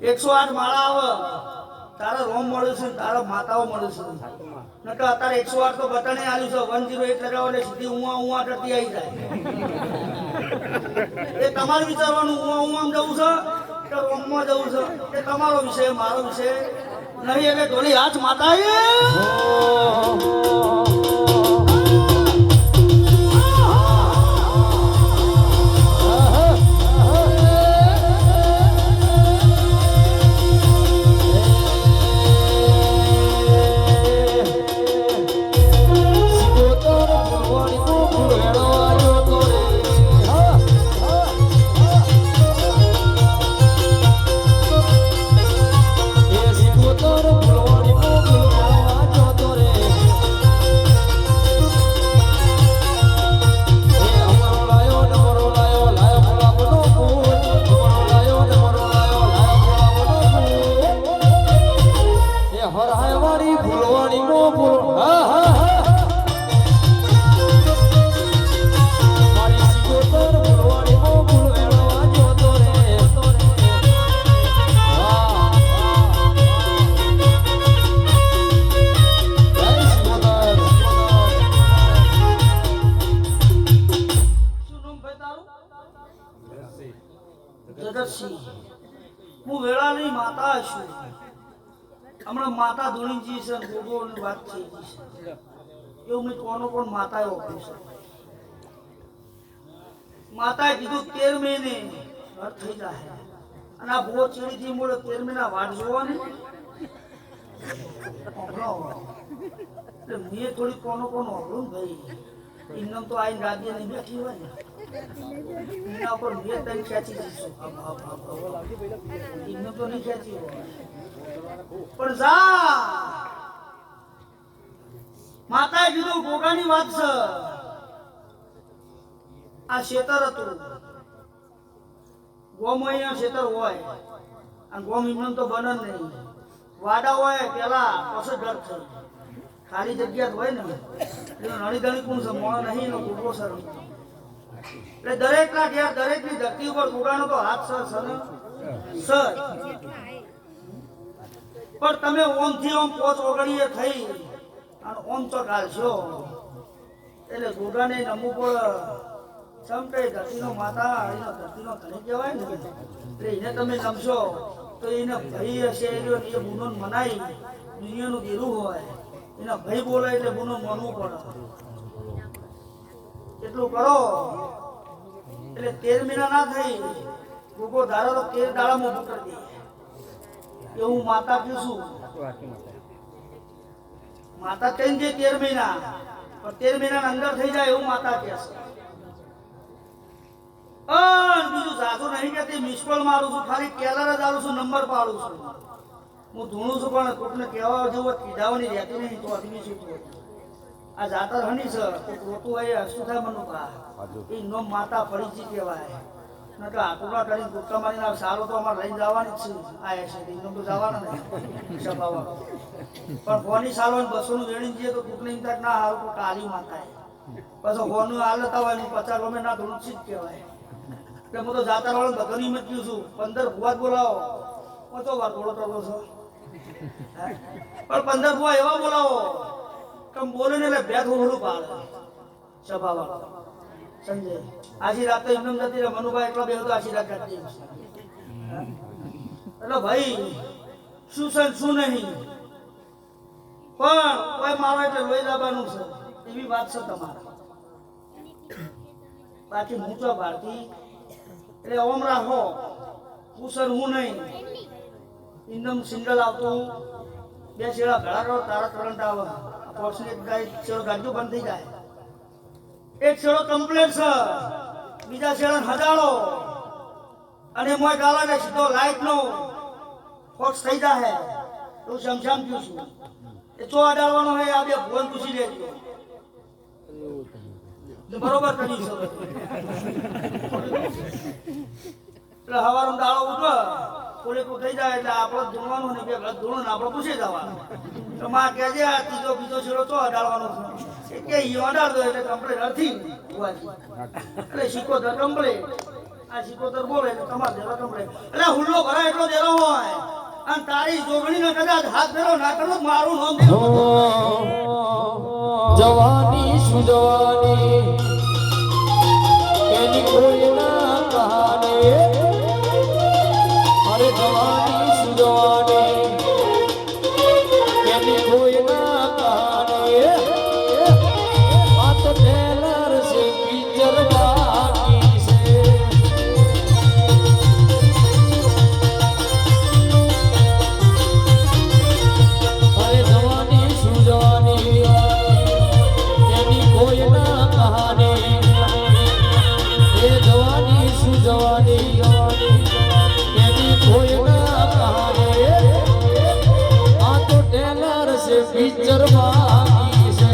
108 માળા આવે તારા રોમ મળ્યું છે તારા માતાઓ મળ્યું છે નકર અત્યારે 108 તો બટને આલ્યું છે 108 લગાવો એટલે સીધી ઉવા કરતી આવી જાય એ તમારે વિચારવાનું ઉવા જવું છે કે રોમમાં જવું છે એ તમારો વિષય મારો વિષય નહીં એટલે ઢોલી હાથ માતા હું વેળાની માતા છું હમણાં માતા ધોણીજી છે ગોગોની વાત થઈ ગઈ છે એવું મેં કોનો પણ માતાએ ઓપ્યું છે માતાએ કીધું 13 મહિને ઘર થઈ જાય અને આ ભો ચીડીથી મળે 13 મહિના વાટ જોવાની એટલે મેં થોડી કોનો ઓગળું ભાઈ ઇન્નમ તો આઈને રાજ્ય નહીં બેઠી હોય ને એના ઉપર મેં તને ખેંચી દઈશું ઇન્નમ તો નહીં ખેંચી હોય પણ જા માતાએ કીધું ગોગાની વાત છે આ શેતર હતું ગોમ અહીંયા શેતર હોય અને ગોમ ઇન્નમ તો બને નહીં વાડા હોય પેલા પછી ઘર થઈ ખાલી જગ્યા હોય ને એનો નળી દળી કોણ છે મોણ નહીં એનો ગોગો સર એટલે દરેક ના ઘેર દરેક ની ધરતી ઉપર ગોગાનો તો હાથ સર પણ તમે ઓમ થી ઓમ પોચ ઓગણીએ થઈ અને ઓમ તો ગાલશો એટલે ગોગાને નમવું પડે સમટે ધરતીનો માતા એનો ધરતીનો ધણી કહેવાય ને એટલે એને તમે નમશો તો એને ભાઈ હશે એ ગુનો મનાઈ દુનિયાનું દેરું હોય એના ભાઈ બોલે એટલે ગુનો માનવું પડે એટલું કરો એટલે 13 મહિના ના થઈ ગોગો ધારો તો 13 દાડામાં ઉભું કરી દે એવું માતા કહીશું માતા કહીને દે 13 મહિના પણ 13 મહિના અંદર થઈ જાય એવું માતા કહે છે બીજું જાજુ નહીં કહેતી મિસ કોલ મારું છું ખાલી કેલર જ આવું છું નંબર પાડું છું હું ધૂણું છું પણ કોકને કહેવા જેવું કીધાવાની રહેતી નહીં તો અધમી છું આ જાતર હની છે તો રોતું હોય શું થાય મનું કા એ નો માતા પરિચિત કહેવાય નકર આટુડા કરીને કૂદકા મારીને સારો તો અમારે લઈને જવાની જ છે આ એસે એમને તો જવાના નહીં સભાવા પણ ફોની સારો 200 નું વેણી જઈએ તો કૂકને ઇન્તક ના હારું તો કાલી માતા પછી ફોનું હાલતા હોય 50 ગમે ના થોડું જ કહેવાય એટલે હું તો જાતા વાળો બધાની હિંમત પીઉં છું 15 ભુવા જ બોલાવો હું તો વાર થોડો કરવો છું પણ 15 ભુવા એવા બોલાવો કે બોલે ને એટલે બે થોડું પાડે સભાવા સંજય આજી રાત તો એમને જતી રહે મનુભાઈ એટલા બે તો આશી રાત કાઢી એટલે ભાઈ શું છે શું નહીં પણ કોઈ મારો એટલે લોહી લાવવાનું છે એવી વાત છે તમારે બાકી હું તો ભારતી એટલે ઓમ રાખો હું સર હું નહીં ઇન્દમ સિંગલ આવતું બે શેડા ભેળા કરો તારા કરંટ આવે પોર્સની એક ગાય શેડો ગાડીઓ બંધ થઈ જાય એક શેડો કમ્પ્લીટ છે બીજા શેડા હજાળો અને મોય ગાલા ને સીધો લાઈટ નો ફોક્સ થઈ જાય તો સમજામ છું એ ચો અડાડવાનો હોય આ બે ભોન પૂછી લેજો બરોબર કરી શકો એટલે હવારનો દાળો ઉઠો પોલે કો થઈ જાય એટલે આપણે ધૂણવાનું ને બે ધૂણું ને આપણે પૂછી જવાનું તો માં કહેજે આ ત્રીજો બીજો શેડો ચો અડાડવાનો છે કે ઈ અડાડ દો એટલે કમ્પ્લીટ નથી એટલે સિકોતર કમ્પ્લીટ આ સિકોતર બોલે એટલે તમારે દેવા કમ્પ્લીટ એટલે હુલ્લો ભરાય એટલો દેરો હોય અને તારી જોગણી ને કદાચ હાથ ફેરો ના કરો મારું નામ દેવો જવાની સુજવાની એની કોઈ ના કહાને અરે જવાની સુજવાની એની કોઈ ના કહાને આ તો ટેલર સે પિક્ચર બાકી છે અરે જવાની સુજવાની એની કોઈ ના કહાને એ જવાની સુજવાની એની કોઈ ના કહાને આ તો ટેલર સે પિક્ચર બાકી છે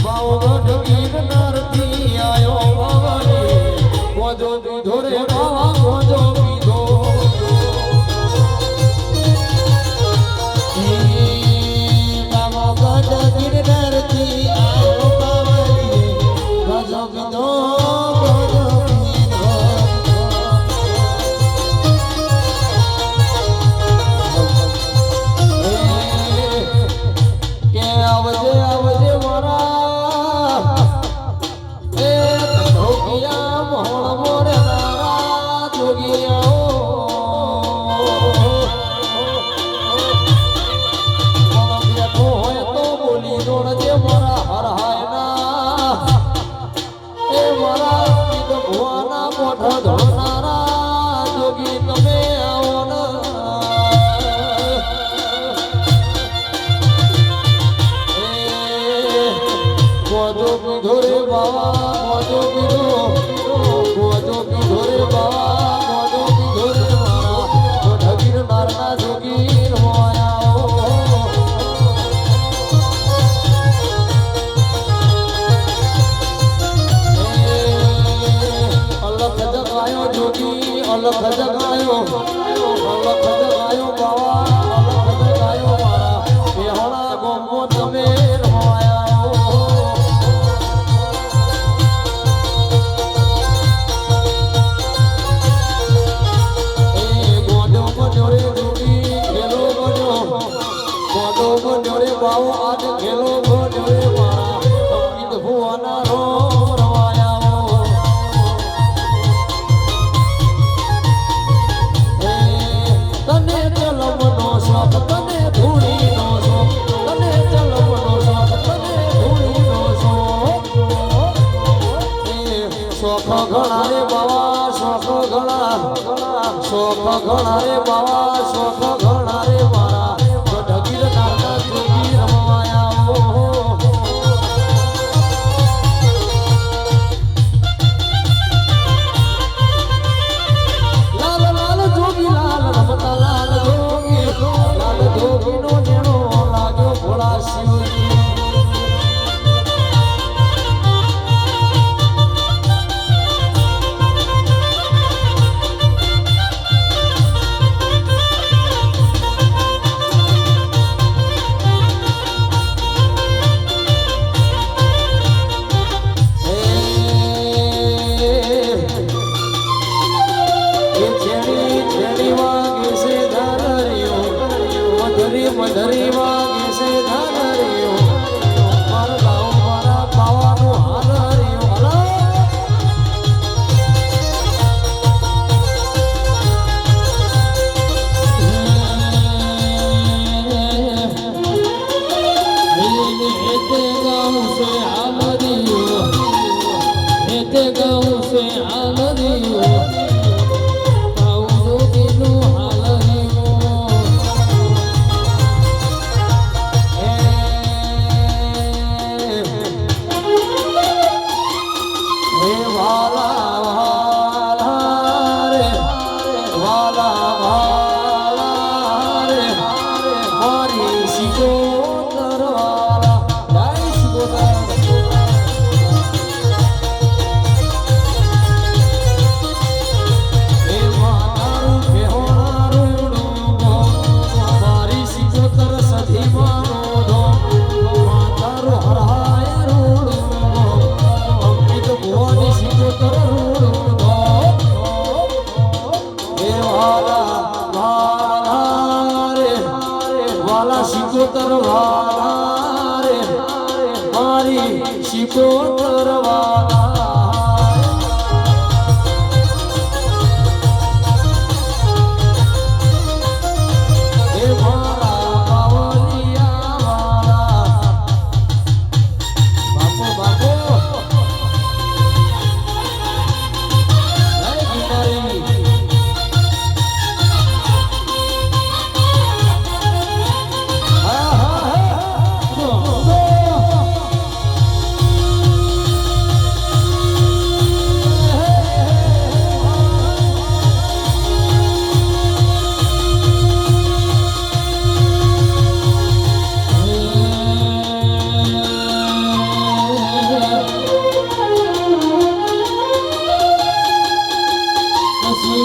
બાવગઢ ગિરનારથી આયો બાવળી ગોજો દીધો રે બાવા ગોજો દીધો બાવગઢ ગિરનારથી આયો બાવળી ગોજો દીધો ગોજો દીધો કે આવજે આવજે મારા એ ધોગિયા મોહણ મોરે નારા ધોગિયા બેઠો હોય તો બોલી દોડજે મારા હરહાયના એ મારા પીધ ભુવાના મોઢા ધોનારા જોગી તમે આવો ને ગોજો પીધો રે બાવા ગોજો પીધો ગોજો પીધો રે બાવા ગોજો પીધો રે મારા તો ઢગીર નારના જોગીર હોયા અલખ જગાયો જોગી અલખ જગાયો બાવા અલખ જગાયો મારા બેહણા ગોમો તમે હોયા બાવો આજ ખેલો ગોડે મારા અમિત ભુવાના રોમ રવાયાઓ તને ચલમનો શોખ તને ધૂળીનો શોખ તને ચલમનો શોખ તને ધૂળીનો શોખ શોખ ઘણા રે બાવા શોખ ઘણા શોખ ઘણા રે બાવા શોખ ઘણા રે મારા ઢગીર નાના જોગી રમવાયા લાલ લાલ જોગી લાલ રમતા લાલ જોગી નો નેણો લાગ્યો ભોળા શિવજી શિકોતર રે મારી શિકોતર એ મારા બાવલિયા બાપો બાપો જય ગિરનારી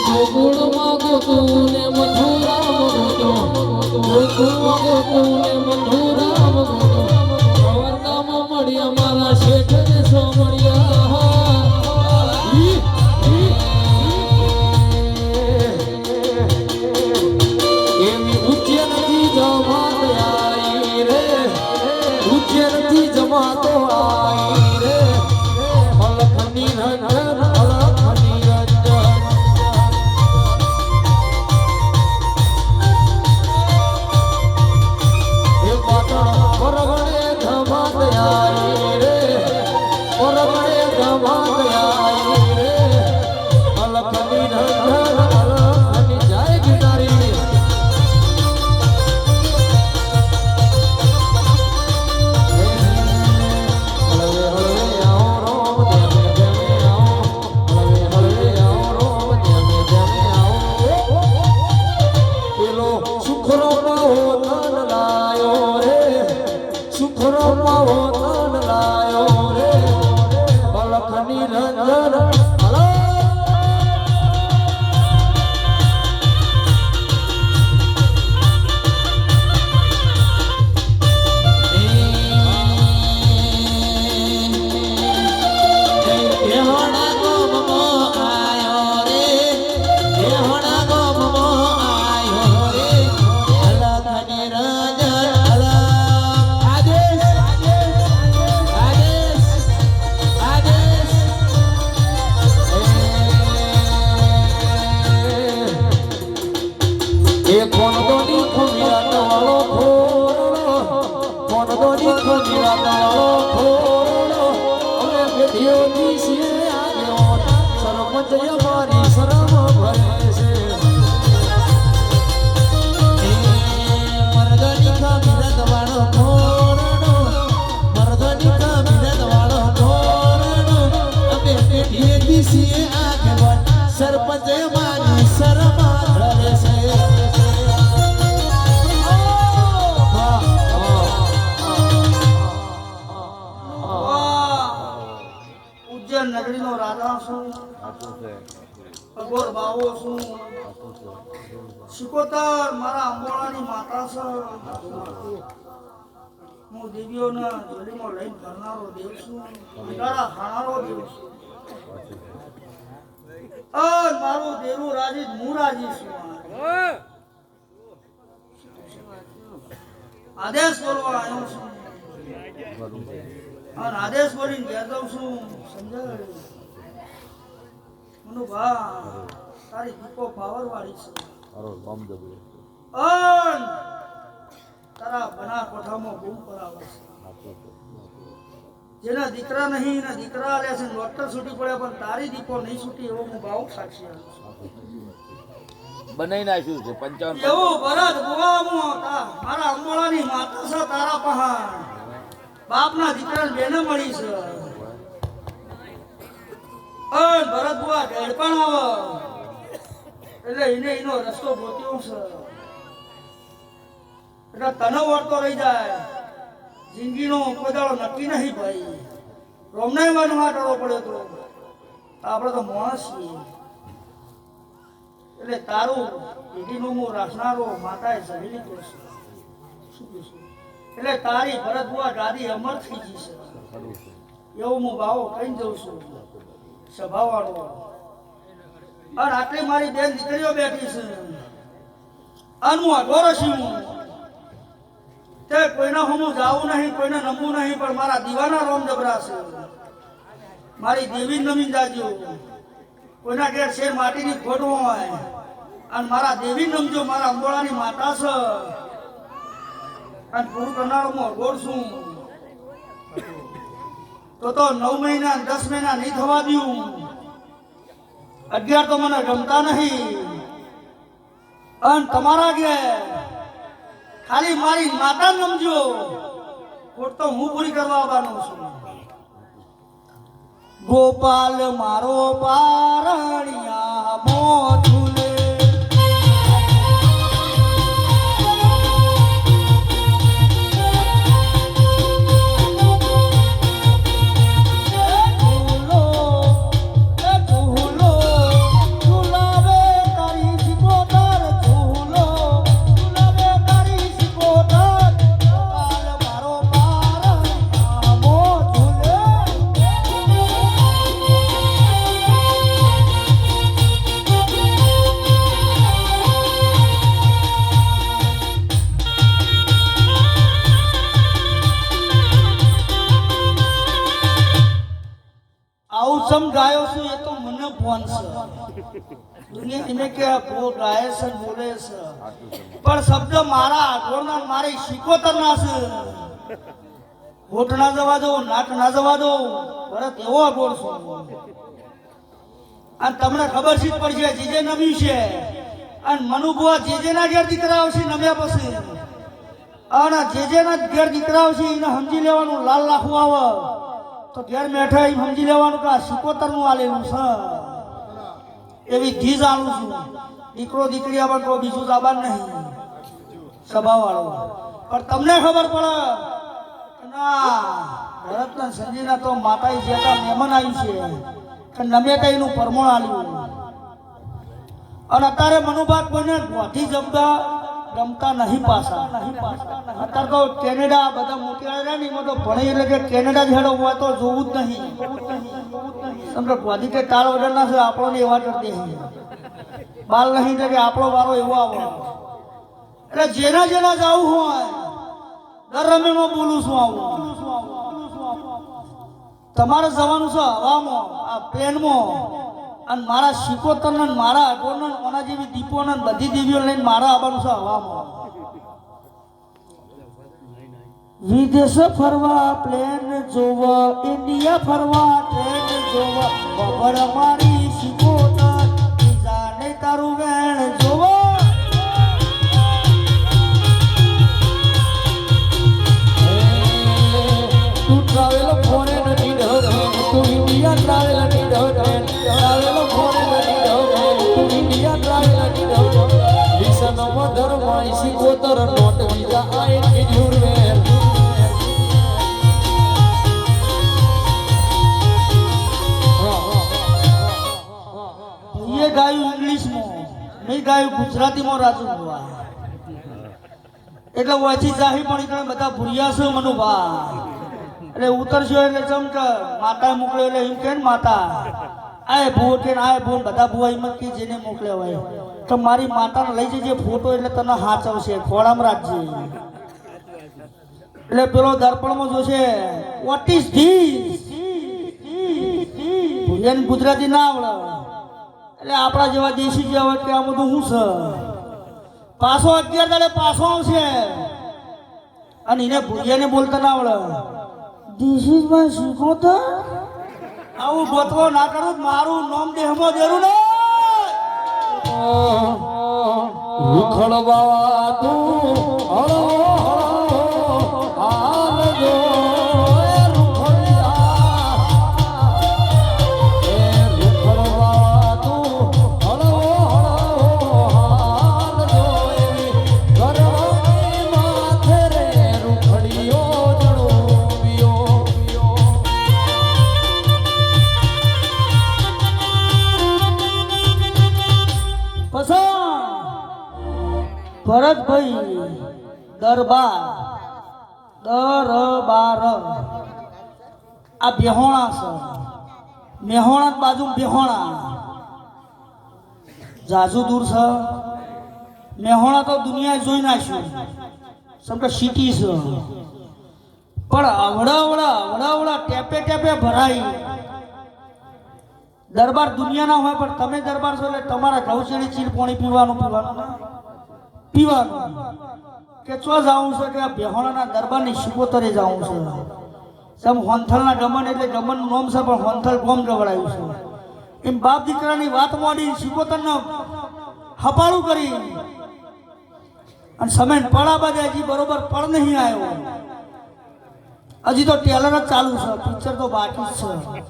ગોકુળમાં ગોકુને મથુરામાં ગોતો ગોકુળમાં ગોકુને મથુરામાં ગોતો દ્વારકામાં મળ્યા મારા શેઠને સોમળિયા એવી ઉજ્જૈનથી જમાત આવી રે ઉજ્જૈનથી જમાતો આવી રે અલખની રંજન અલખની રંજન પરગણે ધમાત આવી રે પરગણે ધમાત આવી રે અલખની રંજન અલખની જય ગિરનારી હળવે હળવે આવો રોમ ધ્યાને ધ્યાને આવો હળવે હળવે આવો રોમ ધ્યાને ધ્યાને આવો પેલો સુખરો પાવો તન લાયો રે સુખરો પાવો તન લાયો રે અલખની રંજન કોણ દોની ખોમિયા વાળો ખોરડો કોણ દોની ખોમિયા વાળો ખોરડો અમે પેઢીઓથી છીએ આવ્યો સરપંચ અમારી શરમ ભરે છે મરદની ખમીરત વાળો ખોરડો મરદની ખમીરત વાળો ખોરડો અમે પેઢીઓથી છીએ આવ્યો સરપંચ અમારી શરમ ભરે છે ઉજ્જૈન નગરીનો રાજા છું અઘોર બાવો છું શિકોતર મારા અંબોળાની માતા છે હું દેવીઓના જોડીમાં લઈને ફરનારો દેવ છું વિટાળા ખાનારો દેવ છું મારું દેવું રાજી હું રાજી છું આદેશ બોલવા આવ્યો છું અને આદેશ બોલીને ઘેર જાઉં છું સમજે મનુભા તારી દીપો પાવર વાળી છે તારા બના કોઠામાં બૂમ પરાવે છે જેના દીકરા નહીં એના દીકરા લે છે ડોક્ટર છૂટી પડે પણ તારી દીપો નહીં છૂટી એવો હું ભાવ સાક્ષી બનાવી નાખ્યું છે 55 એવું ભરત ગુવામું મારા અંબોળાની માતા છે તારા પહાડ બાપના દીકરાને બેને મળી છે ભરત બુઆ ઢેડ પણ આવે એટલે એને એનો રસ્તો ગોત્યો છે એટલે તને વળતો રહી જાય જિંદગીનો કોઈ દાડો નક્કી નહીં ભાઈ રોમનાય વાનું હાથ કરવો પડે તો આપણે તો માણસ છીએ એટલે તારું પેઢીનું હું રાખનારો માતાએ સહી લીધો છે શું કહીશું એટલે તારી ભરત બુઆ ગાદી અમર થઈ ગઈ છે એવું હું ભાવો કહી જઉં છું સભાવાળો અને આટલી મારી બેન દીકરીઓ બેઠી છે આનું અઘોર છું તે કોઈના હું જાવું નહીં, કોઈને નમવું નહીં, પણ મારા દીવાના રોમ જબરા છે. મારી દેવી નમીન જાજો. કોઈના ઘેર શેર માટીની ખોટવો હોય અને મારા દેવી નમજો, મારા અંબોળાની માતા છે અને પૂરું કરનારોમાં ગોળ છું. તો 9 મહિના 10 મહિના નહીં થવા દઉં. 11 તો મને ગમતા નહીં. અને તમારા ઘેર ખાલી મારી માતા નમજો, ખોટ તો હું પૂરી કરવા આવવાનો છું. ગોપાલ મારો પારણિયા મોઢુલે ગાયો છું એ તો મને ફોન છે. દુનિયા એને કે ભો ગાય છે બોલે છે, પણ શબ્દ મારા આગળના મારી શીખોતરના છે. હોઠ ના જવા દો, નાક ના જવા દો, ભરત એવો આગળ છું. અને તમને ખબર છે પડશે જીજે નમ્યું છે અને મનુભવા જે ના ઘેર દીકરા આવશે નમ્યા પછી, અને જે ના ઘેર દીકરા આવશે એને સમજી લેવાનું લાલ લાખું આવે તો ઘેર બેઠા એમ સમજી લેવાનું કે આ 77 નું આલેલું છે. એવી ધીજ આલું છું. દીકરો દીકરી આવે તો બીજું જાબાન નહીં સભા વાળો. પણ તમને ખબર પડે કે ના ભરતના સંજીના તો માતા જેતા મહેમાન આવ્યું છે કે નમે કઈનું પરમણ આલ્યું. અને અત્યારે મનુભાગ બને ગોઠી ગમતા નહીં પાછા. અત્યારે તો કેનેડા બધા મોકલ્યા ને એમાં તો ભણી એટલે કે કેનેડા જેડો હોય તો જોવું જ નહીં. સમજો ગોધી કે તાળ વગર ના છે આપણને એવા કરી દે. બાલ નહીં એટલે કે આપણો વારો એવો આવો. એટલે જેના જેના જવું હોય દર રમેમાં બોલું છું આવું. તમારે જવાનું છે હવામાં, આ પ્લેનમાં, અને મારા શિકોતર મારા અગોર ઓના જેવી દીપો ને બધી દેવીઓ લઈને મારા આવવાનું છે હવામાં. વિદેશ ફરવા પ્લેન જોવા, ઇન્ડિયા ફરવા ટ્રેન જોવા, ખબર મારી શિકોતર જાણે તારું વેણ જોવા. તું ટ્રાવેલ ફોરેન નીડ તું India travel need travel foreign need તું India travel need listen mother my Sikotar not visa I need your where. ये गाયું ઇંગ્લિશમાં, મેં ગાયું ગુજરાતીમાં રાજુ ભુવા. એટલે વાંચી જાહી પણ એટલે બધા ભૂરિયા છે મનુભા. એટલે ઉતરશો એટલે ચમક માતા મોકલ્યો એટલે એમ કે ને માતા આય ભૂ કે આય ભૂ બધા ભૂવા એમ કે જેને મોકલ્યા હોય તો મારી માતાને લઈ જજે ફોટો એટલે તને હાચવશે, ખોળામાં રાખજે. એટલે પેલો દર્પણમાં જોશે વોટ ઇઝ ધીસ. ભૂરિયાને ગુજરાતી ના આવડે એટલે આપણા જેવા દેશી જેવા કે આ બધું શું છે. પાછો 11 દાડે પાછો આવશે અને એને ભૂરિયાને બોલતા ના આવડે. This is my Sikotar. આવું ગોતવો ના કરું મારું નામ દેહમાં દેરું ને રૂખડવા તું હળો હાલજો ભરતભાઈ દરબાર આ બેહોણા છે. મેહોણા બાજુ બેહોણા જાજુ દૂર છે. મેહોણા તો દુનિયા જોઈ નાખ્યું. સમકે સિટી છે પણ અવડા ટેપે ટેપે ભરાઈ દરબાર દુનિયાના હોય પણ તમે દરબાર છો એટલે તમારા ઘઉંચેડી ચીર પાણી પીવાનું કે ચો જાવું છે કે બેહોણાના દરબારની શિકોતરે જાવું છે સમ હોંથલના ગમન એટલે ગમનનું નામ છે પણ હોંથલ ગોમ ગવડાયું છે એમ બાપ દીકરાની વાત મોડી શિકોતરને હપાળું કરી અને સમય પડા બાદ હજી બરોબર પડ નહીં આવ્યો હજી તો ટેલર જ ચાલુ છે પિક્ચર તો બાકી જ છે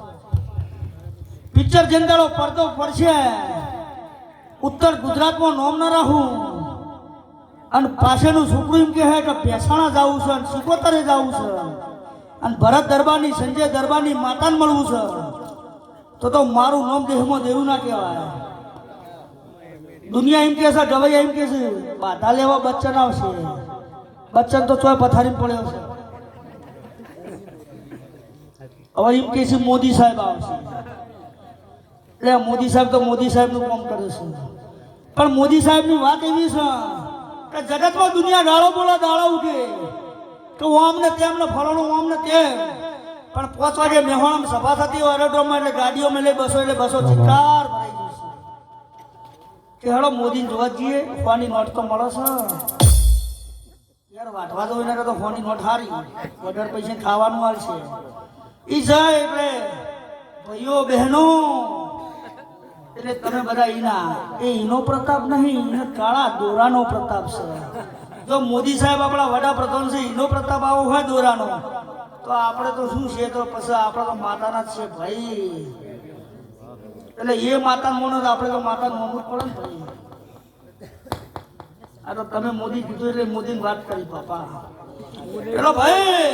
પિક્ચર જંદાળો પડતો પડશે ઉત્તર ગુજરાતમાં નોમ ન રહું અને પાછળનું છોકરું એમ કહે કે ભેસાણા જવું છે અને સિકોતરે જવું છે અને ભરત દરબારની સંજય દરબારની માતાને મળવું છે તો મારું નામ દેહમાં દેવું ના કહેવાય દુનિયા એમ કહે છે ગવૈયા એમ કહે છે બાધા લેવા બચ્ચન આવશે બચ્ચન તો ચોય પથારી પડ્યો છે હવે એમ કહે છે મોદી સાહેબ આવશે એટલે મોદી સાહેબ તો મોદી સાહેબનું કામ કરે છે પણ મોદી સાહેબની વાત એવી છે કે જગતમાં દુનિયા ગાળો બોલો દાળો ઉઠે કે હું આમને તેમને ફલાણું આમને તેમ પણ 5 વાગે મેહોણામાં સભા થતી હોય એરોડ્રોમમાં એટલે ગાડીઓમાં લઈ બસો એટલે બસો ચિત્કાર ભરાઈ જશે કે હેડો મોદીને જોવા જઈએ ફોની નોટ તો મળે છે યાર વાટવા તો એના તો ફોની નોટ હારી વધારે પૈસા ખાવાનું આવશે ઈ જાય એટલે ભાઈઓ બહેનો એટલે તમે બધા ઈનો પ્રતાપ નહીં એને કાળા દોરાનો પ્રતાપ છે જો મોદી સાહેબ આપણા વડાપ્રધાન છે ઈનો પ્રતાપ આવો હોય દોરાનો તો આપણે તો શું છે તો પછી આપણે તો માતાના જ છે ભાઈ એટલે એ માતા મોનો આપણે તો માતા મોનું પડે ને ભાઈ આ તો તમે મોદી કીધું એટલે મોદીની વાત કરી બાપા એટલે ભાઈ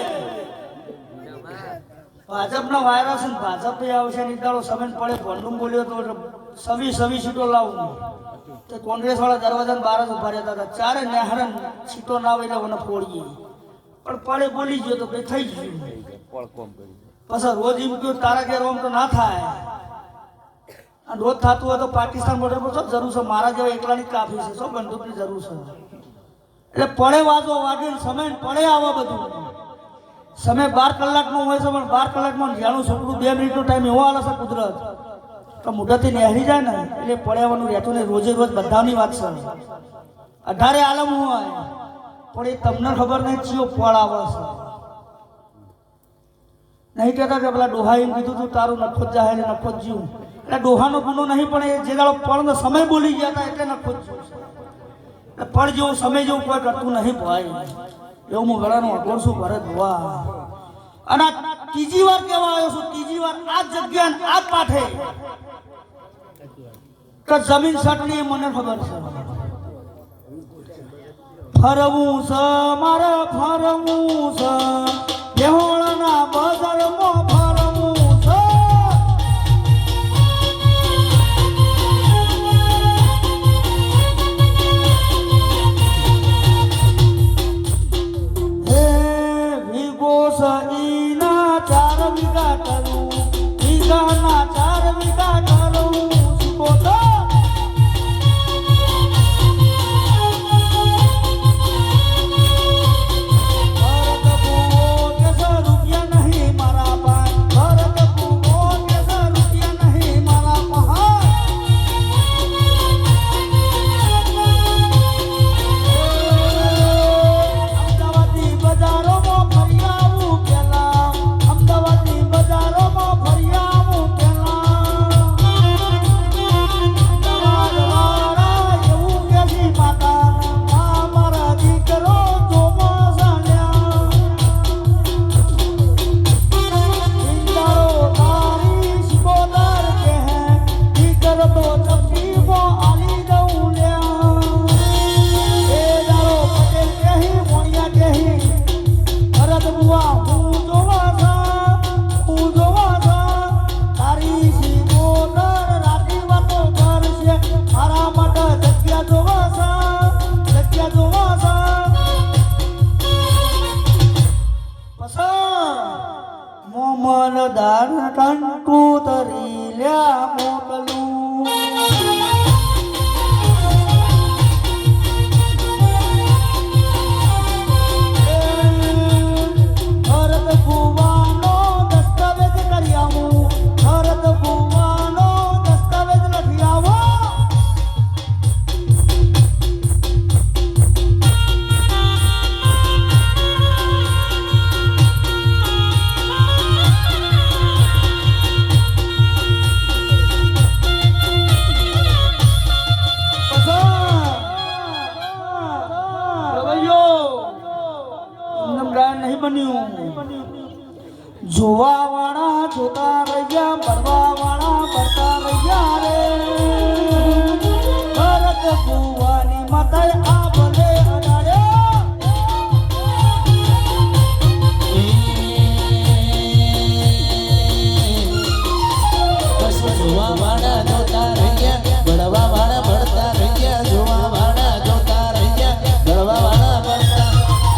ભાજપના વાયરસ ને ભાજપે આવશે નીકળો સમય પડે ભંડુમ બોલ્યો તો સવી સીટો લાવું તો કોંગ્રેસ વાળા દરવાજા બહાર જ ઉભા રહેતા હતા ચારે નેહરન સીટો ના આવે એટલે મને ફોડીએ પણ પડે બોલી ગયો તો ભાઈ થઈ ગયું પછી રોજ એમ કહ્યું તારા ઘેર ઓમ તો ના થાય અને રોજ થતું હોય તો પાકિસ્તાન બોર્ડર પર શું જરૂર છે મારા જેવા એકલાની કાફી છે શું બંદૂકની જરૂર છે એટલે પડે વાજો વાગે સમય પડે આવા બધું સમય 12 કલાકનો હોય છે પણ 12 કલાકમાં જાણું છોકરું 2 મિનિટનો ટાઈમ એવો આલે છે કુદરત તો મુઢાથી નહેરી જાય ને એટલે પડ્યાવાનું રહેતું નહીં રોજે રોજ બધાની વાત છે 18 આલમ હોય પણ એ તમને ખબર નહીં ચિયો ફળ આવે છે નહીં કહેતા કે પેલા ડોહા એમ કીધું તું તારું નખો જ જાય એટલે નખો જ જીવું એટલે ડોહાનો ગુનો નહીં પણ એ જે દાડો પળનો સમય બોલી ગયા હતા એટલે નખો જ જીવું પળ જેવું સમય જેવું કોઈ કરતું નહીં ભાઈ એવું હું ગળાનું અગોર છું ભરત ભવા અને ત્રીજી વાર કહેવા આવ્યો છું ત્રીજી વાર આ જગ્યા આ પાઠે કે જમીન સટની મને ખબર છે ફરવું છે મારે ફરવું છે બેહોળના બજારમાં ફરવું છે હે વિગો સઈના 4 વીઘા કરું વીઘાના 4 વીઘા કરું શીખો દાન કંકુતરી લ્યા મોકલું જોવા વાળા જોતા રહ્યા, ભરવા વાળા ભરતા રહ્યા રે. ભરત ભુવાની માતાએ આ ભલે અડાડ્યા. જોવા વાળા જોતા રહ્યા, ભણવા વાળા ભણતા રહ્યા, જોવા વાળા જોતા રહ્યા, ભણવા વાળા ભણતા.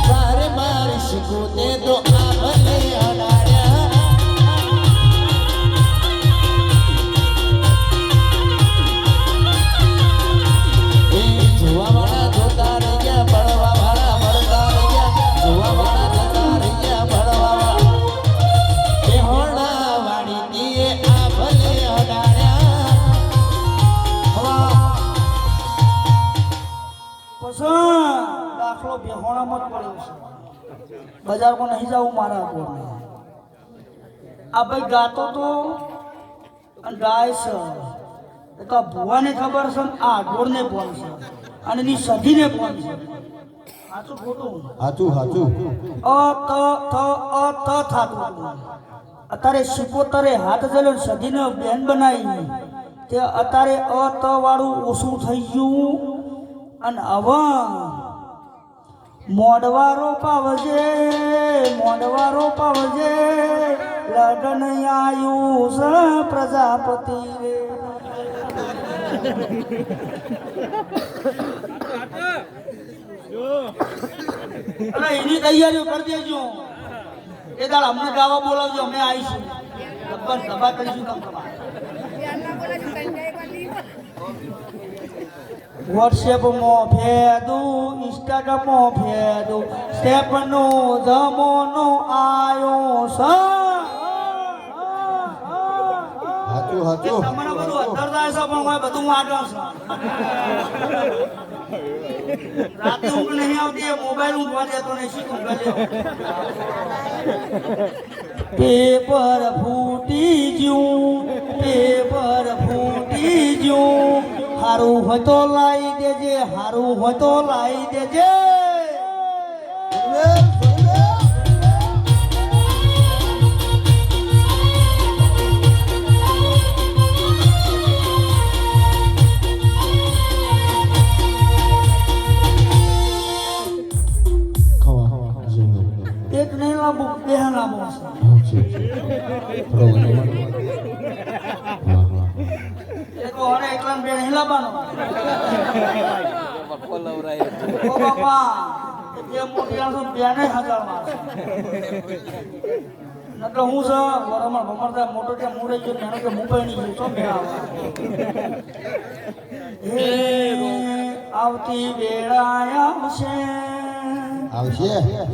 તારે મારે શીખવું તે તો આ ભલે અડાડ્યા. જોવા વાળા જોતા રહ્યા, ભણવા વાળા ભણતા રહ્યા, જોવા વાળા જોતા રહ્યા, ભણવા વાળા. બેહોણા વાળી દીએ આ ભલે અડાડ્યા. પછી દાખલો બેહોણામાં જ પડ્યો છે. બજારમાં નહીં જાવું મારા ગોળને. આ ભાઈ ગાતો તો અને ગાય છે એ તો આ ભુવાને ખબર છે ને આ ગોળને પણ છે અને એની સધીને પણ છે. સાચું ખોટું? હાચું હાચું થાતું હતું. અત્યારે સિકોતરે હાથ જલો સધીને બેન બનાવી તે અત્યારે ત વાળું ઓછું થઈ ગયું અને હવે મોડવારો પાવજે લગ્ન આયુ સ પ્રજાપતિ રે. અરે એની તૈયારીઓ કરી દેજો. એ દાડ અમને ગાવા બોલાવજો, અમે આવીશું. ગબ્બર સભા કરીશું તમ તમારે. વોટ્સએપમાં ભેદું, ઇન્સ્ટાગ્રામમાં ભેદું, સ્ટેપનો જમોનો આયો છે. હાચું હાચું તમને બધું અંદર થાય છે પણ હોય બધું આગળ છે. રાતે ઊંઘ નહીં આવતી, મોબાઈલ ઊંઘવા દેતો નહીં. શું ઊંઘવા દેતો? પેપર ફૂટી ગયું. હારું હોય તો લાવી દેજે, હારું હોય તો લાવી દેજે. એક નહીં લાંબુ, બે લાંબુ છે. એક ઓરે એકલા બે નહીં લાવવાનો. ઓ બાપા, બે મોટી આંસુ બે નહીં હજારમાં. નકર હું છે વરામાં ભમરતા મોટો કે મુરે ગયો ને કે મુંબઈ ની ગયો. શું મેળા હે આવતી વેળા આવશે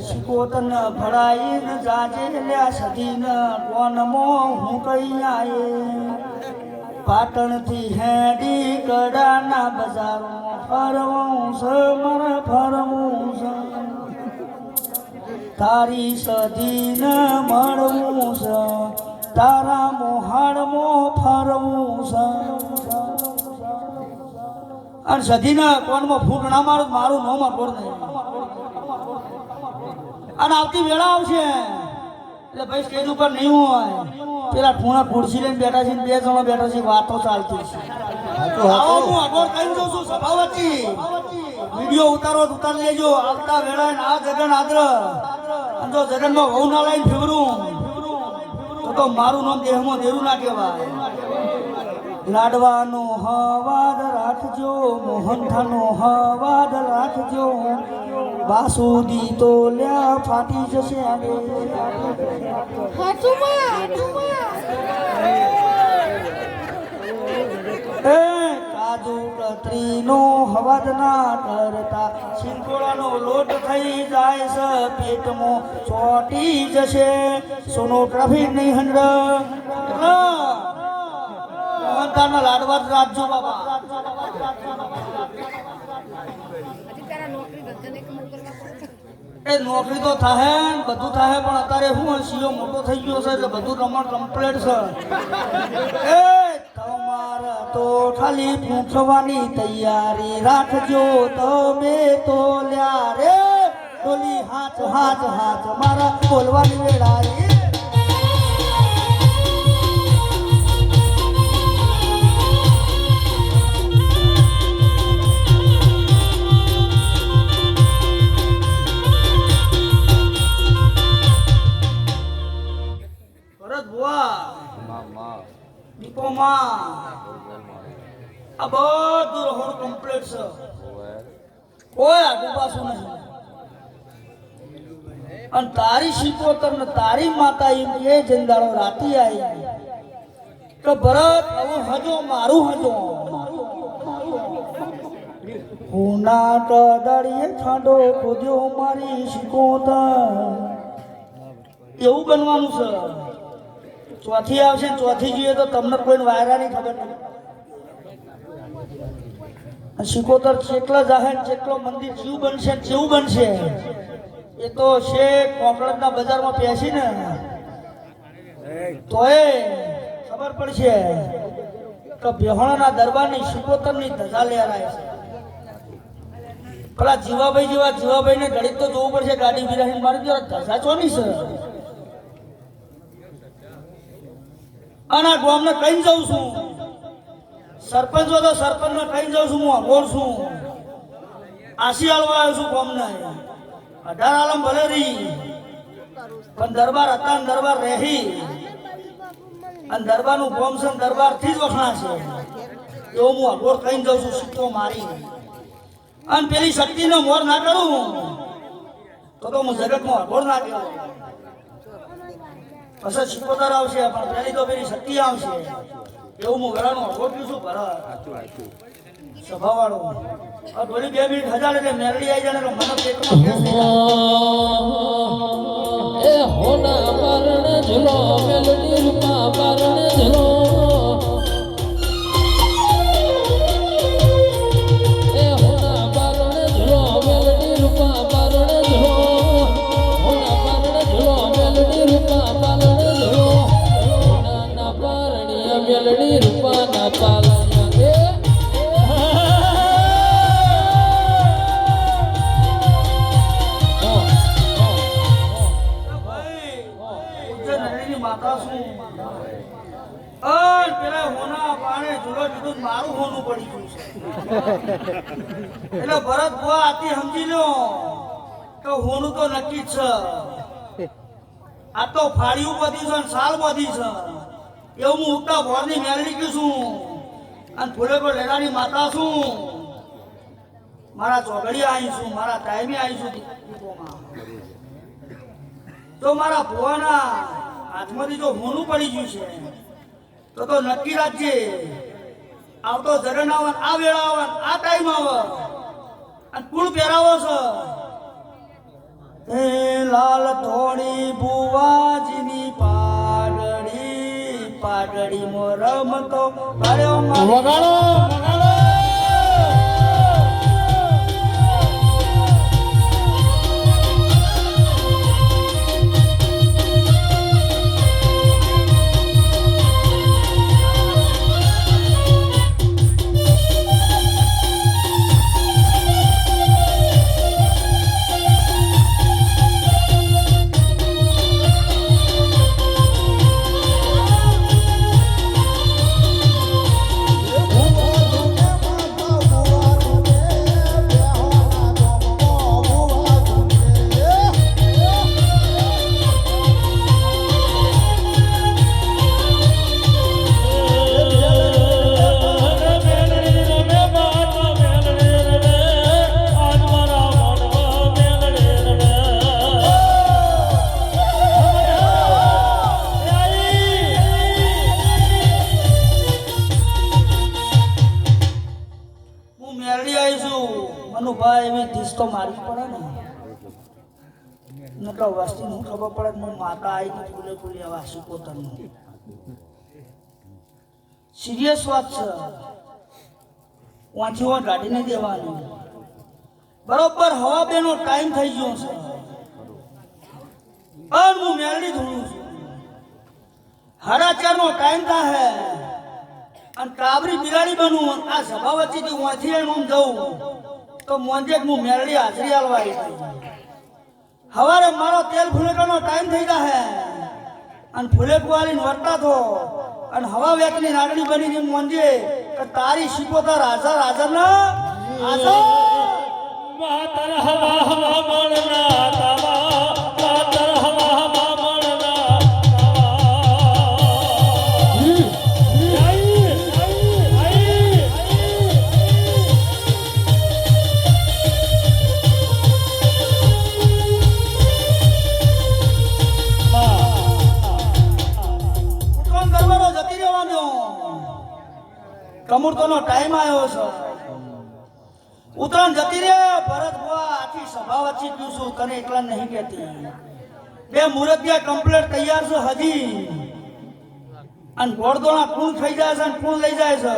શિકોતન ભળાઈ ન જાજે લ્યા સધીન કોનમો હું કઈ આયે. પાટણથી હેડી કડાના બજારમાં ફરવું છે, મારે ફરવું છે. તારી સધીન મળવું છે, તારા મોહાડમાં ફરવું છે. અને સધીના કોનમાં ફૂટ ના મારું, મારું નો માં કોણ નહીં. અને આવતી વેળા આવશે એટલે ભાઈ સ્ટેજ ઉપર નહીં હોય, પેલા ઠૂણા ખુરશી લઈને બેઠા છે, બે જણા બેઠા છે, વાતો ચાલતી છે. આવો હું આગળ કહી દઉં છું સભાવતી, વિડીયો ઉતારી લેજો. આવતા વેળા આ જગન આદ્ર અને જો જગનમાં વહુ ના લઈને ફેવરું તો મારું નામ દેહમાં દેરું ના કહેવાય. લાડવાનો હવાદ રાખજો, મોહનથાનો હવાદ રાખજો. બાસુદી તો લ્યા ફાટી જશે. કાજુ કતરીનો હવાદ ના કરતા, સિંગોળાનો લોટ થઈ જાય છે, પેટમાં ચોટી જશે. સોનોગ્રાફી નહીં મોહનથાળના લાડવા જ રાખજો બાબા. એ નોકરી તો થાય ને બધું થાય પણ અત્યારે હું સીઓ મોટો થઈ ગયો છે એટલે બધું રમણ કમ્પ્લેટ છે. એ તમારે તો ખાલી પૂછવાની તૈયારી રાખજો. તમે તો લ્યા રે ડોલી હાથ હાથ હાથ મારા બોલવાની વેળાએ ભરત બુઆ માં દીપોમાં આ બધું રહોડ કમ્પ્લીટ છે ઓવે કોઈ આગુ પાછું નહીં અને તારી શીખોતર ને તારી માતા એમ કે જંદાળો રાતી આવી તો ભરત હવે હજો મારું હજો હુના ટદડીએ ઠાડો ખોદ્યો મારી શીખોતર એવું બનવાનું છે ચોથી આવશે ને ચોથી જોઈએ તો તમને કોઈ વાયરાની ખબર નહીં શિકોતર જેટલા જાહે જેટલો મંદિર જીવ બનશે જેવું બનશે એ તો શેખ કોકળદના બજારમાં બેસી ને તોય ખબર પડશે કે બેહોણાના દરબારની શિકોતરની ધજા લેરાય છે પેલા જીવાભાઈ જેવા જીવાભાઈને ઘડીક તો જોવું પડશે ગાડી બિરાહીને મારી દો ધજા ચોની છે અને આ ગામને કઈ જાઉં છું સરપંચ હતો સરપંચ ને કઈ જાઉં છું હું અઘોર છું આશી હાલવા આવ્યો છું ગામને 18 આલમ ભલે રહી પણ દરબાર હતા ને દરબાર રહી અને દરબારનું ગોમ છે દરબાર થી જ વખણા છે એવું હું અઘોર કઈ જાઉં છું સિક્કો મારી અને પેલી શક્તિનો મોર ના કરું તો હું જગતમાં અઘોર ના કરું પછી શિકોતર આવશે પણ પેલી તો પેલી શક્તિ આવશે એવું હું ગળાનું અઘોટ્યું છું ભરત સ્વભાવવાળો આ થોડી 2 મિનિટ હજાર એટલે મેરડી આવી જાય ને મને પેટમાં ગેસ થઈ જાય. એ હોના પરણે ઝૂલો મેલડી રૂપા પરણે ઝૂલો એ હોના પરણે ઝૂલો મેલડી રૂપા પરણે ઝૂલો હોના પરણે ઝૂલો મેલડી રૂપા પરણે ઝૂલો હોના ના પરણીય મેલડી રૂપા ના પાલન એ માતા શું અન પેલા હોના પાણે ઝૂલો કીધું મારું હોનું પડી ગયું છે એટલે ભરત બુઆ આથી સમજી લો કે હોનું તો નક્કી જ છે આ તો ફાળિયું બધી છે ને સાલ બધી છે એવું હું ઉગતા ભોરની મેલડી કે છું અને ફૂલે પર લેલાની માતા છું મારા ચોગડી આવી છું મારા ટાઈમે આવી છું દીપોમાં તો મારા ભુવાના હાથમાંથી જો હોનું પડી ગયું છે તો નક્કી રાખજે આવતો જગન આવન આ વેળા આવન આ ટાઈમ આવે અને કુળ પહેરાવો છે હે લાલ થોડી બુવાજીની પાડડી મો રમતો કર્યો વગાડો તો મારી પડે ને નકર વસ્તી નું ખબર પડે કે માતા આવી તો ફૂલે ફૂલે આવા શીખોતરનું સિરિયસ વાત છે વાંચી ગાડી નહીં દેવાની બરોબર હવા બેનો ટાઈમ થઈ ગયો છે પણ હું મેલડી ધોળું છું 4:30 નો ટાઈમ થાય અને કાબરી બિલાડી બનું આ સભા વચ્ચેથી વાંચી હું જઉં તો મોંજે હું મેલડી હાજરી આલવા આવી હવારે મારો તેલ ફુલેકાનો ટાઈમ થઈ જાય અને ફુલેકું આલીને વર્તા થો અને હવા વેકની નાગણી બનીને મોંજે કે તારી શીખોતર હાજર હાજર ના હાજર માતર હવા હવા મણના તાવા માતર હવા હવા મણના ઉત્તરાયણ દરબારો જતી રહેવાનો કમુરતોનો ટાઈમ આવ્યો છે ઉત્તરાયણ જતી રે ભરત બુઆ આખી સભા વચ્ચે કહું છું તને એકલા નહીં કહેતી બે મુરતિયા કમ્પ્લીટ તૈયાર છે હજી અને ગોળદોણા કુણ ખાઈ જાય છે અને કુણ લઈ જાય છે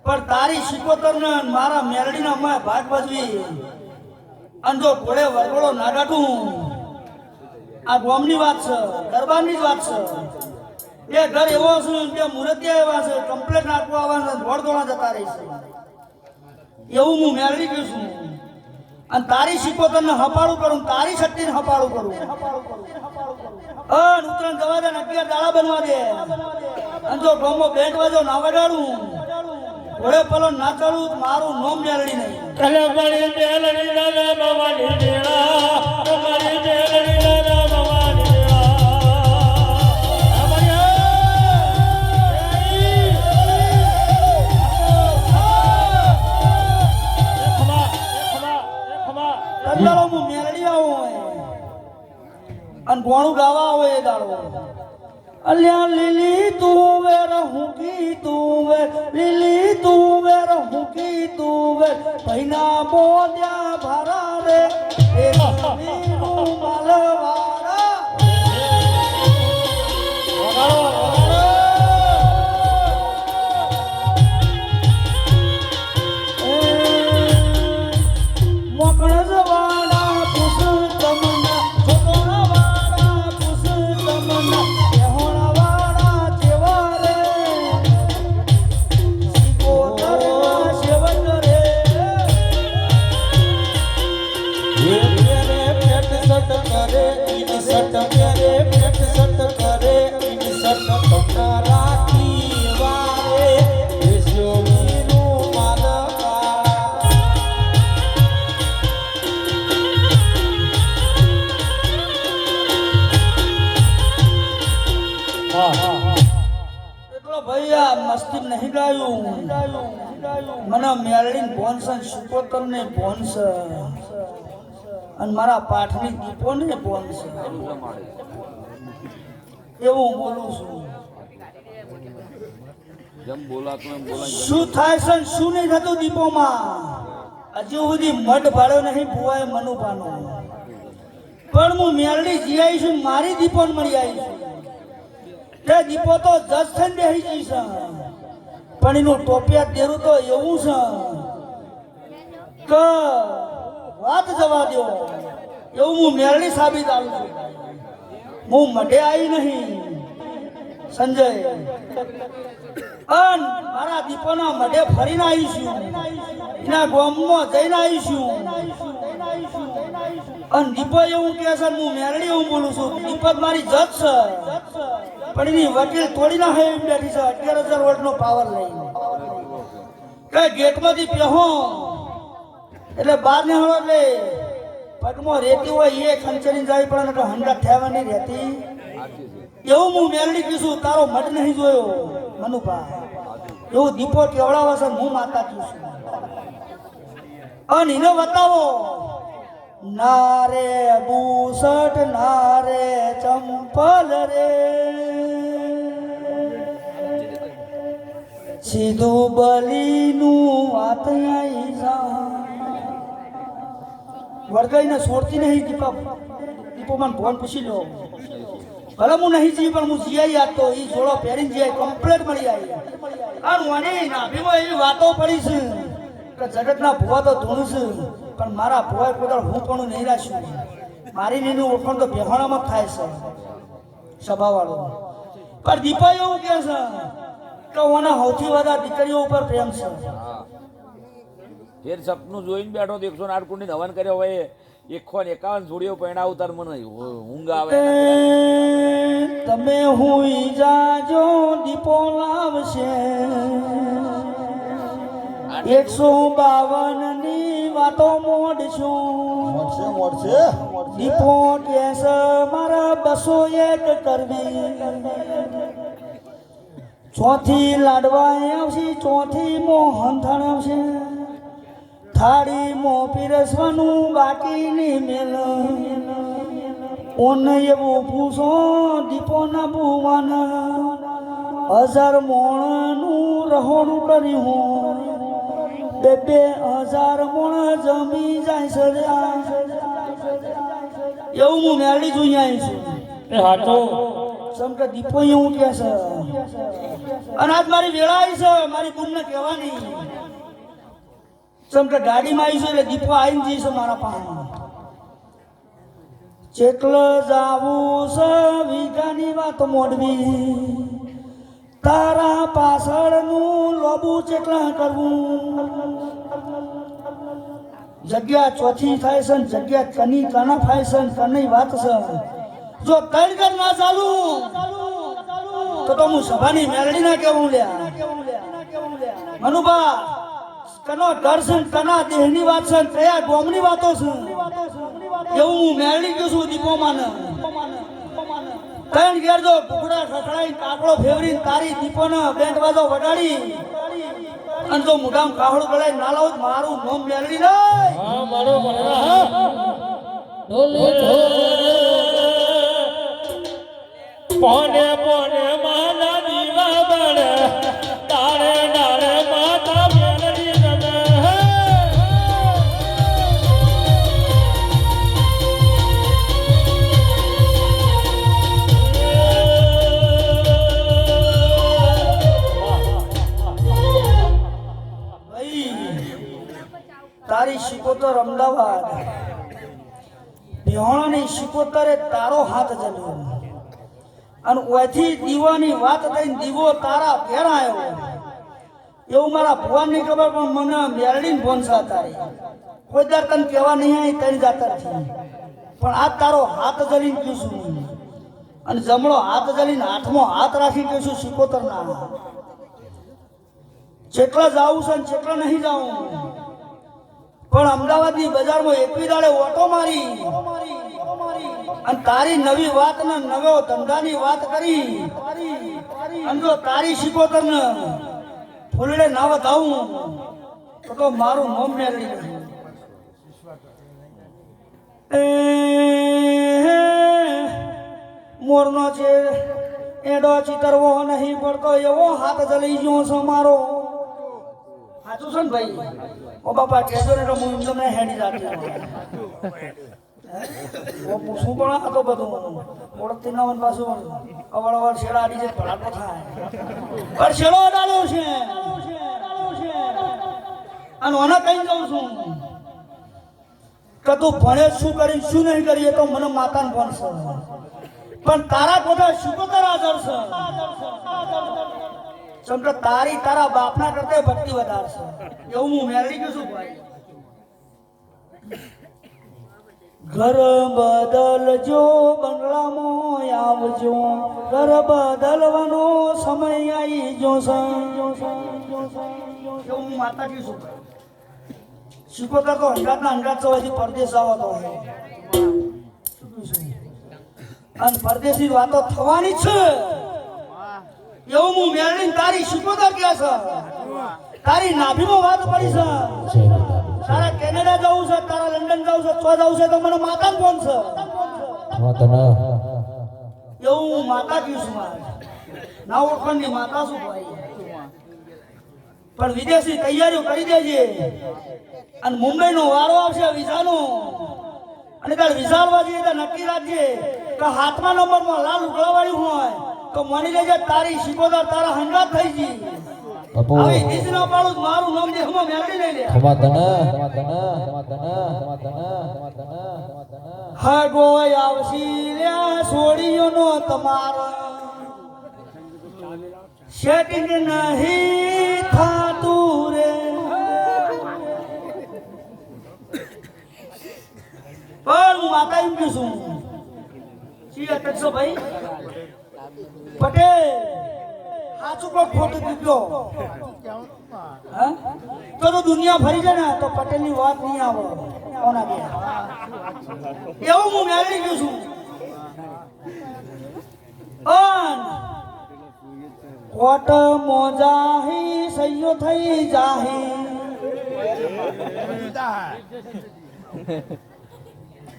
પણ તારી શિકોતર ને મારા મેલડીના અમે ભાગ ભજવી અને જો ઘોડે વરઘોડો ના કાઢું આ ગોમની વાત છે દરબારની જ વાત છે એ ઘર એવો છે કે મુરતિયા એવા છે કમ્પ્લીટ નાખવા આવવાના ગોળદોણા જતા રહી છે એવું હું મેળવી ગયું છું અને તારી શિકોતર ને હપાડું કરું તારી શક્તિ ને હપાડું કરું ઉત્તરાયણ જવા દે 11 દાડા બનવા દે અને જો ગોમો બેન્ટ વાજો ના વગાડું ઘોડે પલો ના ચડું મારું નોમ મેળવી નહીં કલમણી મેલડી દાદા ભવાની દેડા તમારી મેલડી દાદા ભવાની દાડો હું મેલડી આવું અને ગોણું ગાવા આવે એ દાડો અલ્યા લીલી તું વેર હુકી તું વે લીલી તું વેર હુકી તું વે ભૈના બોલ્યા ભરા રે એ મીનું માલવાડા મોકળ જવાડા પુસ તમના છોકરા વાડા પુસ તમના બેહોણા વાડા કેવા રે શિકોતરના સેવક રે પેટ સટ કરે ઇન સટ કરે પેટ સટ કરે ઇન સટ તમના રાખી વારે વિશ્વ મીનું માલવા એટલો ભાઈ આ મસ્તી નહીં ગાયું મને મેલડીન ભોન છે શિકોતર ને ભોન છે અને મારા પાઠની દીપો ને ભોન છે એવું બોલું છું જેમ બોલાતું એમ બોલાય શું થાય છે ને શું નહીં થતું દીપોમાં હજુ સુધી મઢ ભાડ્યો નહીં ભુવાએ મનુભાનો પણ હું મેલડી જી આવી છું મારી દીપો મળી આવી છું તે દીપો તો જજ થઈને બેસી જઈ છે પણ એનું ટોપિયા દેરું તો એવું છે કે વાત જવા દો એવું હું મેલડી સાબિત આવું છું હું મઢે આવી નહીં સંજય અન મારા દીપોના મઢે ફરીને આવીશું એના ગામમાં જઈને આવીશું અન દીપો એવું કહે છે હું મેરડી એવું બોલું છું દીપક મારી જજ છે પણ એની વકીલ તોડી નાખે એમ બેઠી છે 11,000 વોલ્ટનો પાવર લઈને કે ગેટમાંથી પહેો એટલે બહાર નીકળો એટલે પગમાં રેતી હોય એ ખંચરી જાય પણ હંડા થવા નહીં રહેતી એવું હું મેલડી કીધું તારો મઢ નહીં જોયો મનુભા એવું દીપો કેવડાવે છે હું માતા કીધું અને એને બતાવો નારે બુસટ નારે ચંપલ રે સીધું બલીનું વાત આઈ જા વળગાઈને છોડતી નહીં દીપો મને ફોન પૂછી લો ભલે હું નહીં જી પણ હું જીઆઈ આપતો એ જોડો પહેરીને જીઆઈ કમ્પ્લેટ મળી આવી અને મને નાભીમાં એવી વાતો પડી છે કે જગતના ભુવા તો ધૂણું છે પણ મારા ભુવાએ કોઈ હું પણ નહીં રાખ્યું મારી નીનું ઓળખાણ તો બેહાણામાં જ થાય છે સભાવાળો પણ દીપા એવું કહે છે કે ઓના સૌથી વધારે દીકરીઓ ઉપર પ્રેમ છે ફેર સપનું જોઈને બેઠો 108 કુંડી હવન કર્યો હોય 51 જોડીઓ પહેણાવું તાર મને ઊંઘ આવે એ તમે હુઈ જાજો દીપો લાવશે 152 ની વાતો મોડશું દીપો કેસ મારા 201 કરવી ચોથી લાડવા આવશે ચોથી મોહન થાળ આવશે થાળી મો પીરસવાનું બાકી ની મેલ ઓન એવું પૂછો દીપો ના ભુવાના 1000 મોણનું રહોડું કર્યું 2000 મોણ જમી જાય છે એવું હું મેળવી જોઈ આવી છું એ હાચો સમ કે દીપો એવું કે છે અને આજ મારી વેળા આવી છે મારી બુનને કહેવાની સમ કે ગાડીમાં આવી છે એટલે દીપો આવીને જઈશ મારા પાસે ચેકલ જાવું છે વીઘાની વાત મોડવી તારા પાછળનું લોબુ ચેકલા કરવું જગ્યા ચોથી થાય છે ને જગ્યા કની કના થાય છે ને કની વાત છે જો ત્રણ કર ના ચાલુ તો હું સભાની મેલડી ના કેવું લ્યા મનુભા કનો ડર છે કના દેહની વાત છે કયા ગોમની વાતો છે એવું હું મેળવી ગયો છું દીપો માને ત્રણ ઘેર જો કુકડા ખખડાઈ કાકડો ફેવરી તારી દીપોને બેન્ડ વાજો વગાડી અને જો મોઢામાં કાહડું ગળાઈ ના લાવું મારું નોમ મેળવી નહીં હા મારો બનરા હા ઢોલે ઢોલે પોને પોને માના દીવા બળે તારે ડાળે માતા મેલડી રમે તારી શિકોતર અમદાવાદ બિહોણાની શિકોતરે તારો હાથ જમ્યો અને ઓયથી દીવાની વાત થઈને દીવો તારા ઘેર આવ્યો એવું મારા ભગવાનની ખબર પણ મને મેળડીને ભોંસા તારી કોઈ દર તને કહેવા નહીં આવી તને જાતર થી પણ આ તારો હાથ જલીને કહીશું અને જમણો હાથ જલીને હાથમાં હાથ રાખી કહીશું શિકોતર ના જેટલા જાવું છે ને જેટલા નહીં જાવું પણ અમદાવાદની બજારમાં 21 દાડે ઓટો મારી અને તારી નવી વાત ને નવો ધંધાની વાત કરી અને જો તારી શિકોતર ને ફૂલડે ના વધાવું તો મારું મોમ મેળવી મોરનો છે એડો ચિતરવો નહીં પડતો એવો હાથ જલી ગયો છે મારો સાચું છે ને ભાઈ ઓ બાપા કહેજો ને તો હું તમને હેડી રાખી શું પણ આ તો બધું ઓળખતી ના હોય પાછું અવળવળ શેડા આડી જે ભડાકો થાય પણ શેડો અડાડ્યો છે અને ઓને કઈ જાઉં છું કે તું ભણે શું કરી શું નહીં કરીએ તો મને માતાને ફોન છે પણ તારા કોઠા શિકોતર હાજર છે સમજો તારી તારા બાપના કરતા ભક્તિ વધારે છે એવું હું મેળવી ગયું છું ભાઈ ઘર બદલજો બંગલામાં આવજો ઘર બદલવાનો સમય આવી જશે એવું હું માતાજી છું શિકોતર તો હંગાતના હંગાત છો હજી પરદેશ આવો તો અને પરદેશી વાતો થવાની છે એવું હું મેળવીને તારી શિકોતર કે છે તારી નાભીમાં વાત પડી છે તારા કેનેડા જવું છે તારા લંડન જવું છે તો જવું છે તો મને માતા કોણ છે એવું હું માતા કીધું છું ના ઓળખણની માતા શું ભાઈ પણ વિદેશી તૈયારીઓ કરી દેજે અને મુંબઈનો વારો આવશે વિઝાનો અને તાર વિઝા આવવા જઈએ તો નક્કી રાખજે કે હાથમાં નંબરમાં લાલ ઉગળાવાળ્યું હોય તો માની લેજે તારી શિકોતર તારા હંગાત થઈ ગઈ આવી દીસના પાડું મારું નામ જે હમો મેળવી લઈ લે હા ગોય આવશી લ્યા છોડીઓનો તમારો સેટિંગ નહીં થાતું રે પણ હું માતા એમ કહું છું શી અટકશો ભાઈ પટેલ સાચું કો ખોટું કીધો હા તો દુનિયા ફરી જાય ને તો પટેલની વાત નહીં આવે કોના બે એવું હું મેળવી ગયું છું પણ કોટ મોજાહી સૈયો થઈ જાહી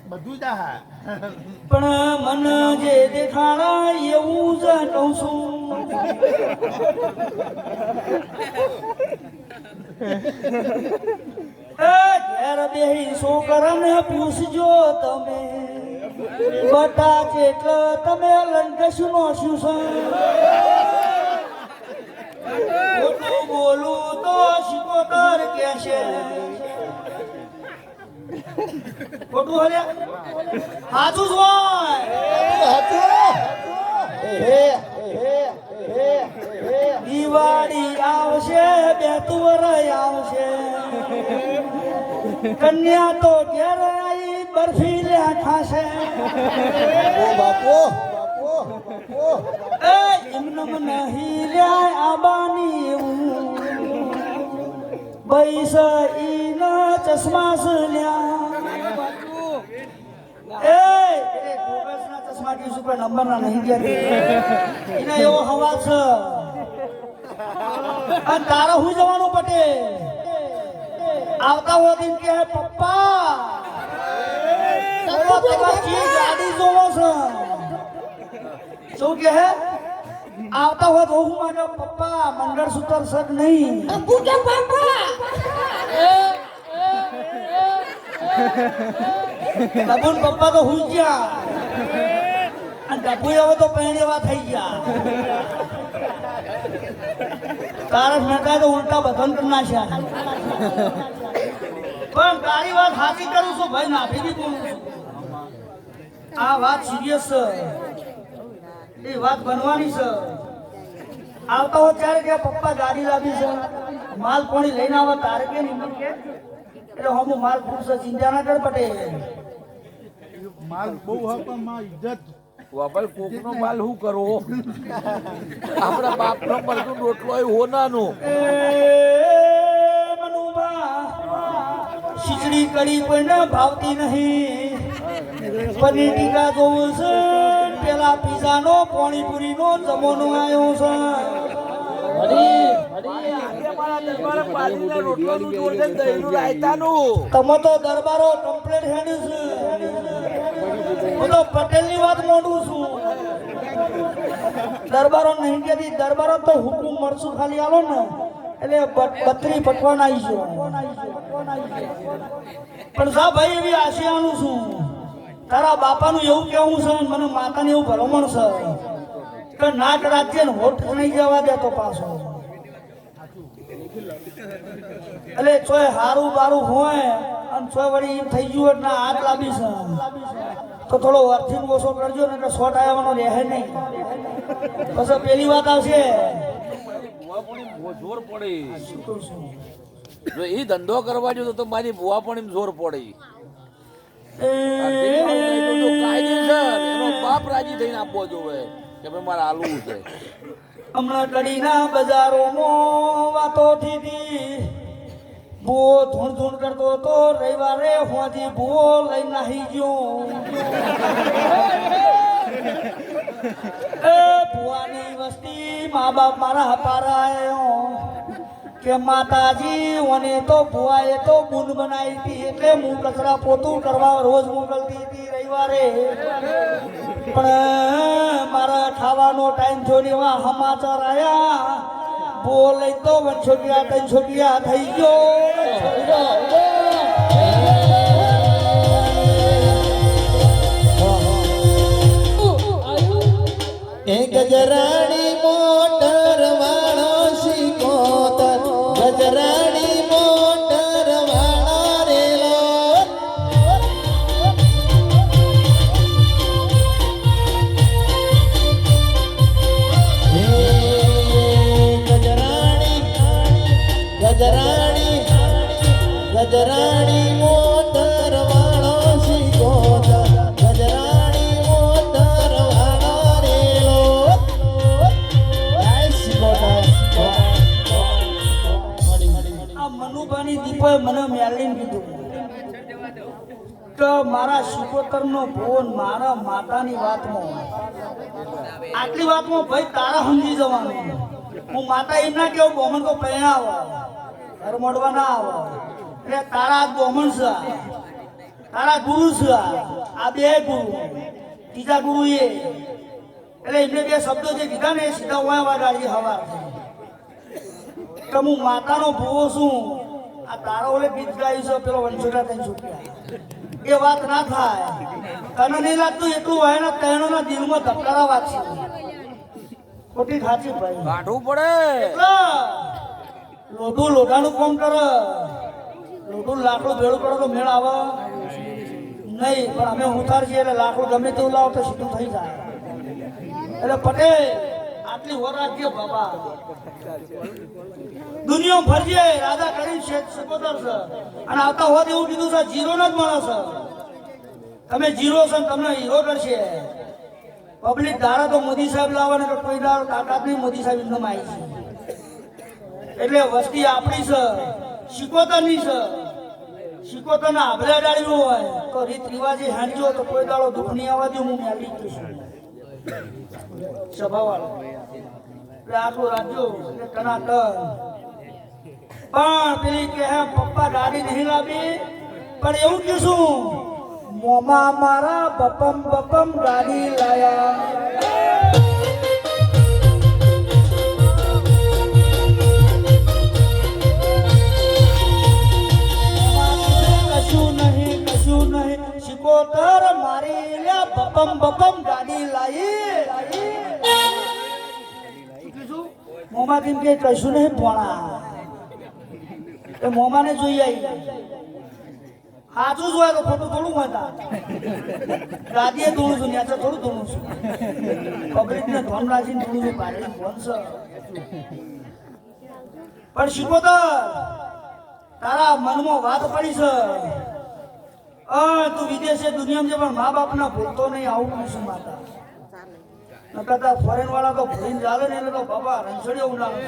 બધું દા પણ મન જે દેખાડા એવું જ કહું છું ઘેર બેહી છોકરાને પૂછજો તમે બટા જેટલો તમે લંકશું નો શું છે બોલું તો શિકોતર કે છે ખોટું હલે હાચું જ હોય દિવાળી આવશે બેતુવર આવશે કન્યા તો ઘેર આવી બરફી લે ખાશે એમનમ નહીં લે આબાની બૈસ ઈન ચશ્મા લ્યા ચશ્મા કી સુપર નંબર ના નહીં ગયા એને એવો હવા છે અને તારે હું જવાનું પટેલ આવતા હો દિન કે પપ્પા તમારી ગાડી જોવો છે શું કે હે આવતા હો તો હું માનો પપ્પા મંગળસૂત્ર સગ નહીં ડબુન પપ્પા તો હુઈ ગયા અને ડબુ હવે તો પહેરેવા થઈ ગયા તારક મહેતા તો ઉલટા બધન કરી નાખ્યા પણ તારી વાત સાચી કરું છું ભાઈ નાભી બી બોલું છું આ વાત સિરિયસ છે એ વાત બનવાની છે આવતા હો ત્યારે કે પપ્પા ગાડી લાવી છે માલ કોણી લઈને આવે તારે કે નહીં કે એટલે હમ માલ પૂછે ચિંતા ના કર પટેલ માલ બહુ હતા માં ઇજ્જત વાપલ કોકનો માલ શું કરો આપણા બાપનો મળતું રોટલો એ હોનાનો ખીચડી કડી કોઈને ભાવતી નહીં પનીર ટીકા જોવું છે પેલા પીઝા નો પાણીપુરી નો જમવાનો આવ્યો છે તમે તો દરબારો કમ્પ્લેટ હેડ્યું છે હું તો પટેલ ની વાત મોડું છું દરબારો નહીં કહેતી દરબારો તો હુકુમ મળશું ખાલી આલો ને એટલે બત્રી પટવાન આવી છે પણ સા ભાઈ એવી આશિયાનું છું તારા બાપાનું એવું કેવું છે મને માતાને એવું ભરમણ છે કે નાક રાજ્ય ને હોઠ નહીં જવા દેતો પાછો એટલે ચોય હારું બારું હોય અને ચોય વળી એમ થઈ ગયું એટલે હાથ લાવી છે તો થોડો અર્થિંગ ઓછો કરજો ને એટલે શોર્ટ આવવાનો રહે નહીં પછી પેલી વાત આવશે જોર પડે જો એ ધંધો કરવા જો તો મારી બુઆ પણ એમ જોર પડે એનો બાપ રાજી થઈને આપવો જોવે કે ભાઈ મારે હાલવું છે હમણાં ગડીના બજારોમાં વાતો થતી બો ધૂણ ધૂણ કરતો તો રવિવારે હોજી ભૂવો લઈને નાહી ગયો એ ભુવાની વસ્તી મા બાપ મારા હપારાયો કે માતાજી ઓને તો ભુવાએ તો બુંદ બનાવી હતી એટલે હું કચરા પોતું કરવા રોજ મોકલતી હતી રવિવારે પણ મારા ખાવાનો ટાઈમ જોડીમાં સમાચાર આયા બોલે તો 100 થઈ ગયો ગજરાણી મોટર વાળો શીખોતર ગજરાણી મોટર વાળો રેલો ગજરાણી મોટર વાળો શીખો કે મારા શિકોતરનો ફોન મારા માતાની વાતમાં આટલી વાતમાં ભાઈ તારા સમજી જવાનું હું માતા એમ ના કેવું ગોમન કો પહેણા આવો ઘર મોડવા ના આવો એટલે તારા ગોમન છે તારા ગુરુ છે આ બે ગુરુ ત્રીજા ગુરુ એ એટલે એમને બે શબ્દો જે કીધા ને એ સીધા ઓયા વાગાડી હવા કે હું માતાનો ભૂવો છું આ તારો ઓલે ગીત ગાયું છે પેલો વંશોડા તને છૂટ્યા એ વાત ના થાય તને નહીં લાગતું એટલું હોય ને તૈણોના દિલમાં ધબકારા વાગશે ખોટી ખાચી ભાઈ કાઢવું પડે લોઢું લોઢાનું કામ કરે લોઢું લાકડું ભેળું કરે તો મેળ આવે નહીં પણ અમે ઉતાર છીએ એટલે લાકડું ગમે તેવું લાવો તો સીધું થઈ જાય એટલે પટેલ આટલી વર રાખીએ બાબા દુનિયા ફરજે રાજા કરી શિકોતર છે અને આવતા હોત એવું કીધું છે જીરો જ માણસ છે તમે જીરો છો તમને હીરો કરશે પબ્લિક ધારા તો મોદી સાહેબ લાવવાને તો કોઈ દારો તાકાત નહીં મોદી સાહેબ એમને આવી છે એટલે વસ્તી આપણી છે શિકોતરની છે શિકોતરના આભલા ડાળ્યું હોય તો રીત રિવાજી હાંડજો તો કોઈ દાડો દુઃખ નહીં આવવા દઉં હું મેળવી છું સભાવાળો એટલે આટલું રાખજો એટલે ટનાટન પણ પેલી કે હે પપ્પા ગાડી નહીં લાવી પણ એવું કીધું મોમાં મારા બપમ બપમ ગાડી લાયા કશું નહીં શિકોતર મારી લે બપમ બપમ ગાડી લાવી મોમાં કેમ કે કશું નહીં ભોણા એ મોમાને જોઈ આવી સાચું જોયા તો ખોટું થોડું હતા ગાદીએ ધોણું છું ન્યાચે થોડું ધોણું છું પબ્લિકને ધોન રાખીને ધોણું છું પાડે ફોન છે પણ શિકોતર તારા મનમાં વાત પડી છે તું વિદેશે દુનિયામાં છે પણ મા બાપના ભૂલતો નહીં આવું શું માતા નકર ફોરેન વાળા તો ભૂલીને ચાલે ને એટલે તો બાબા રણછોડીઓ ઉડાવે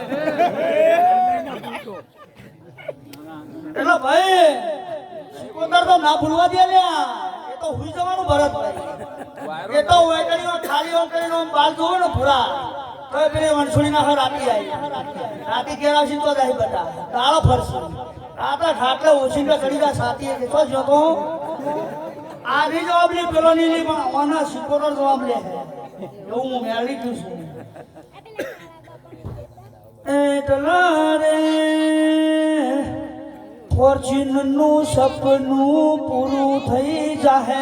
એટલે ભાઈ શિકોતર તો ના ભૂલવા દે લ્યા એ તો હુઈ જવાનું ભરતભાઈ એ તો વેકડીઓ ખાલીઓ કરીને બાલ જોવો ને ભૂરા તો પેલી વણછોડી ના રાતી આવી રાતી કેરાશી તો જાય બધા તાળો ફરશે રાતા ખાટલે ઓછીને ચડી જાય સાથી કે તો જો તો આ ની જવાબ લે પેલો ની પણ આના શિકોતર જવાબ લે એવું હું મેળવી ગયું છું એટલા રે ફોર્ચ્યુનનું સપનું પૂરું થઈ જાહે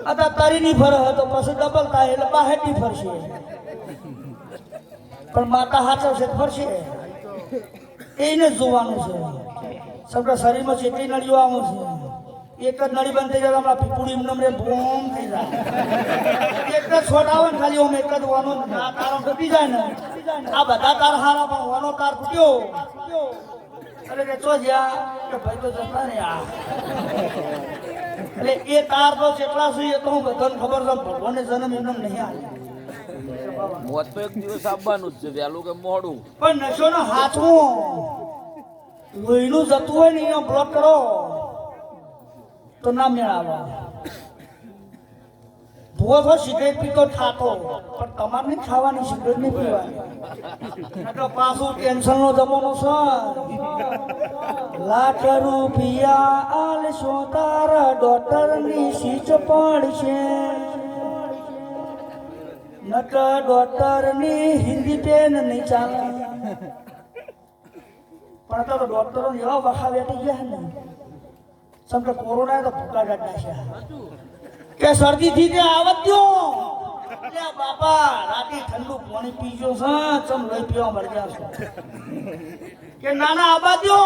आता તારી ની ફર હતો પછી ડબલ થાય એટલે બાહેર ની ફરશે પણ માતા હાચવશે ફરશે એને જોવાનું છે સગળા શરીરમાં જેટલી નળીઓ આવું છે એક જ નળી બંધ થઈ જાય આપણા પીપુડી નમરે બોમ થઈ જાય એક જ છોટ આવે ને ખાલી એક જ વાનો તારો તૂટી જાય ને આ બધા તાર હારા પણ વાનો તાર તૂટ્યો એટલે કે ચો જ્યાં કે ભાઈ તો જતા ને આ એટલે એ તાર તો જેટલા છે એ તો હું બધાને ખબર છે ભગવાનને જન્મ એમને નહીં આવે મોત તો એક દિવસ આવવાનું જ છે વહેલું કે મોડું પણ નશો નો હાથમાં લોહીનું જતું હોય ને એને બ્લોક કરો તો ના મેળાવા ભૂવો તો સિગરેટ પીતો થાતો પણ તમારે નહીં ખાવાની સિગરેટ નહીં પીવાની એટલે પાછું ટેન્શન નો જમાનો છે લાખ રૂપિયા આલશો તારા ડોક્ટર ની સીચ પડશે નક ડોક્ટર ની હિન્દી પેન નહીં ચાલે પણ તો ડોક્ટરો એવા વખા બેઠી ગયા ને સમજો કોરોના તો ભૂકા કાઢના છે કે શરદી થી તે આવત દો એટલે બાપા રાતે ઠંડુ પાણી પીજો છે ચમ લઈ પીવા મળી જશે કે નાના આબા દો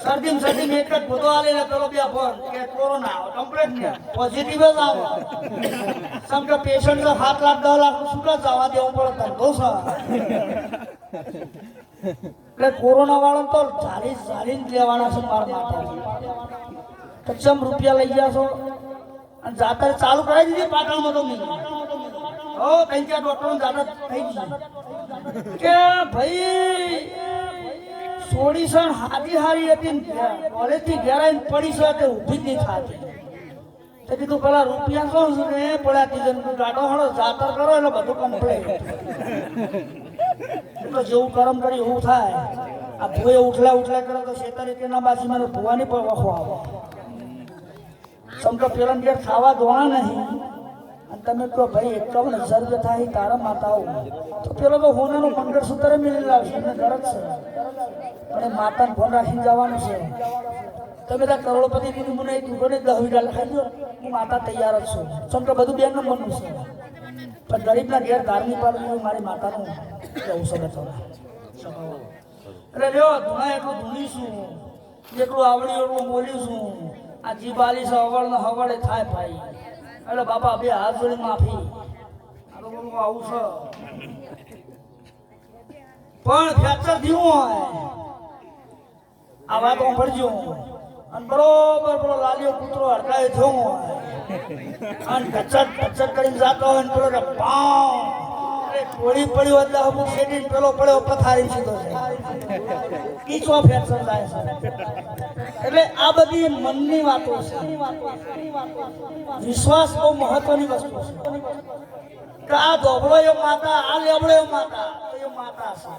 શરદી એક જ ભૂતો આલે ને પેલો બે ફોન કે કોરોના કમ્પ્લીટ ને પોઝિટિવ જ આવો સમજો પેશન્ટ 7 લાખ 10 લાખ સુકા જવા દેવું પડે ધંધો છે એટલે કોરોના વાળા તો ઝાલીને લેવાના છે માર માટે કચ્ચમ રૂપિયા લઈ ગયા છો અને જાતર ચાલુ કરાવી દીધી પાટણમાં તો નહીં હો કઈ ક્યાં ડોક્ટરો જાતર થઈ ગઈ કે ભાઈ સોડી સણ હાજી હારી હતી કોલેજથી ઘેરાઈને પડી છે તે ઊભી જ નહીં થાતી. તે કીધું પેલા રૂપિયા શું છે ને પડ્યા તીજન ગાડો હળો જાતર કરો એટલે બધું કમ્પ્લેટ. એટલે જેવું કરમ કરી એવું થાય. આ ભૂએ ઉઠલા કરે તો શેતારી કે ના બાજી મને ભૂવાની પર વખો આવે. સમજો પેલા ઘેર ખાવા ધોણા નહીં અને તમે કહો ભાઈ 51,000 રૂપિયા થાય તારા માતા તો પેલો તો હોનાનું મંગળસૂત્ર મેળવી લાવશે એમને ગરજ છે. અને માતાને ફોન રાખીને જવાનું છે. તમે ત્યાં કરોડપતિ કીધું મને તું ને 10 વીઘા લખાઈ દો હું માતા તૈયાર જ છું. સમજો બધું બેન નંબરનું છે પણ ગરીબના ઘેર ધાર્મિક પાડવું મારી માતાનું જવું છે બતો. એટલે લ્યો ધૂણા એટલું ધૂણીશું જેટલું આવડ્યું એટલું બોલીશું. આ જીબાલી છે હવળ ને હવળે થાય ભાઈ. એટલે બાપા બે હાથ જોડી માફી આ તો બોલું આવું છે પણ ફ્રેક્ચર થયું હોય આ વાત સાંભળજો. અને બરોબર પેલો લાલીઓ કૂતરો હડકાય થયો હોય અને કચર કરીને જાતો હોય ને પેલો પાઉં થોડી પડી એટલે અમુક શેડીને પેલો પડ્યો પથારી સીધો છે કીચો ફ્રેક્ચર થાય છે. એટલે આ બધી મનની વાતો છે. વિશ્વાસ બહુ મહત્વની વસ્તુ છે કે આ ધોબળો એ માતા આ લેબડો એ માતા એ માતા છે.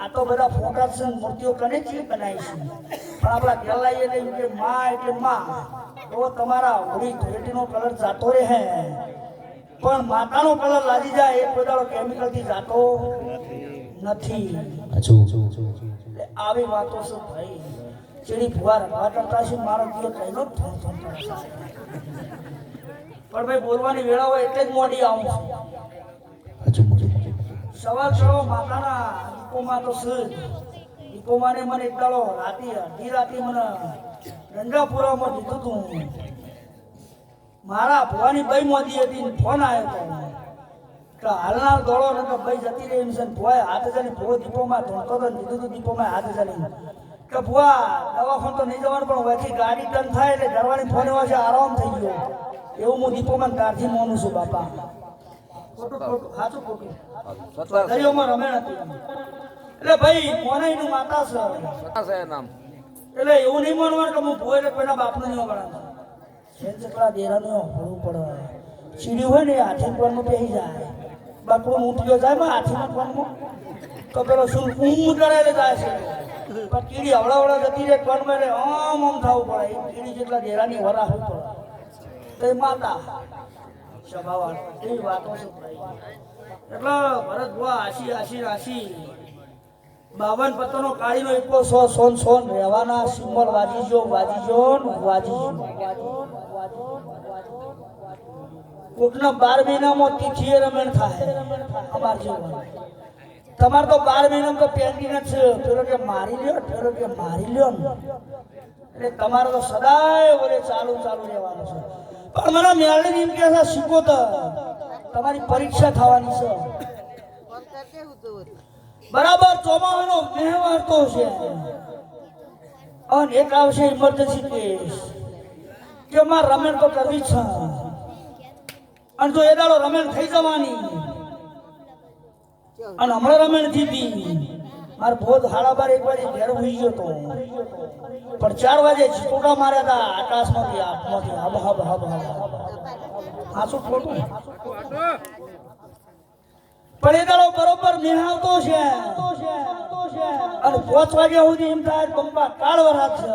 આ તો બધા ફોટા છે મૂર્તિઓ કને જ બનાવી છે પણ આપણા ગેલાઈએ નહીં કે માં એટલે માં તો તમારા હોળી ધૂળેટીનો કલર જાતો રહે પણ માતાનો કલર લાગી જાય એ કોઈ કેમિકલથી જાતો નથી. આવી વાતો છે ભાઈ. ચીડી ભુવા રખવા કરતા છે મારો દિયો કઈનો પણ ભાઈ બોલવાની વેળા હોય એટલે જ મોડી આવું છું. સવાર કરો માતાના દીપોમાં તો સજ દીપોમાં મને એક દાડો અડધી રાતે મને ગંગાપુરામાં દીધું હતું. મારા ભુવાની ભાઈ મોદી હતી ફોન આવ્યો હતો કે હાલના દોડો ને ભાઈ જતી રહી છે. ભુવાએ હાથ જલી ભુવો દીપોમાં ધોતો તો દીધું હતું દીપોમાં હાથ જલી કે ભુવા દવાખાન તો નહીં જવાનું પણ વચ્ચે ગાડી ટર્ન થાય એટલે ઘરવાળી ફોન એવા છે આરામ થઈ ગયો. એવું હું દીપોમાં કારથી માનું છું બાપા. ખોટું સાચું ખોટું દરિયોમાં રમેણ હતી એટલે ભાઈ મોનાઈનું માતા છે નામ એટલે એવું નહીં માનવાનું કે હું ભૂવે એટલે કોઈના બાપનું નહીં વળાતા. જેટલા દેરાનું હોળવું પડે સીડી હોય ને હાથી કોનમાં પહેરી જાય બાકડું ઊંટીઓ જાય માં હાથીમાં કોનમાં તો પેલો શું ઊંઘ કરાયેલે જાય છે પણ કીડી હવળા જતી રહે કોનમાં એટલે આમ થવું પડે. એ કીડી જેટલા દેરાની વરા હોય પડે તો એ માતા સ્વભાવ એવી વાતો છે. એટલે ભરત ભુવા આશી રાશી 52 પત્તોનો કાળીનો એકો સોન રહેવાના સિમ્બોલ વાજીજો કોકના 12 મહિનામાં તિથિએ રમણ થાય અમાર જીવન. તમાર તો 12 મહિનામાં તો પેન્ડિંગ જ છે. પેલો કે મારી લ્યો પેલો કે મારી લ્યો એટલે તમારે તો સદાય ઓલે ચાલુ રહેવાનું છે. પણ મને મેળવી એમ કે છે શીખો તો તમારી પરીક્ષા થવાની છે બરાબર. ચોમાસાનો મહેવાર તો છે અને એક આવશે ઇમરજન્સી કેસ કે મારે રમેણ તો કરવી છે અને જો એ દાડો રમેણ થઈ જવાની અને હમણાં રમેણ થતી મારે ભોજ 12:30 1 વાગે ઘેર હોઈ ગયો તો પણ 4 વાગે ચીટોટા માર્યા હતા આકાશમાંથી આંખમાંથી હબ હાચું ખોટું પણ એ દાડો બરોબર મેહાવતો છે અને 5 વાગ્યા સુધી એમ થાય બંબા કાળ વરાત છે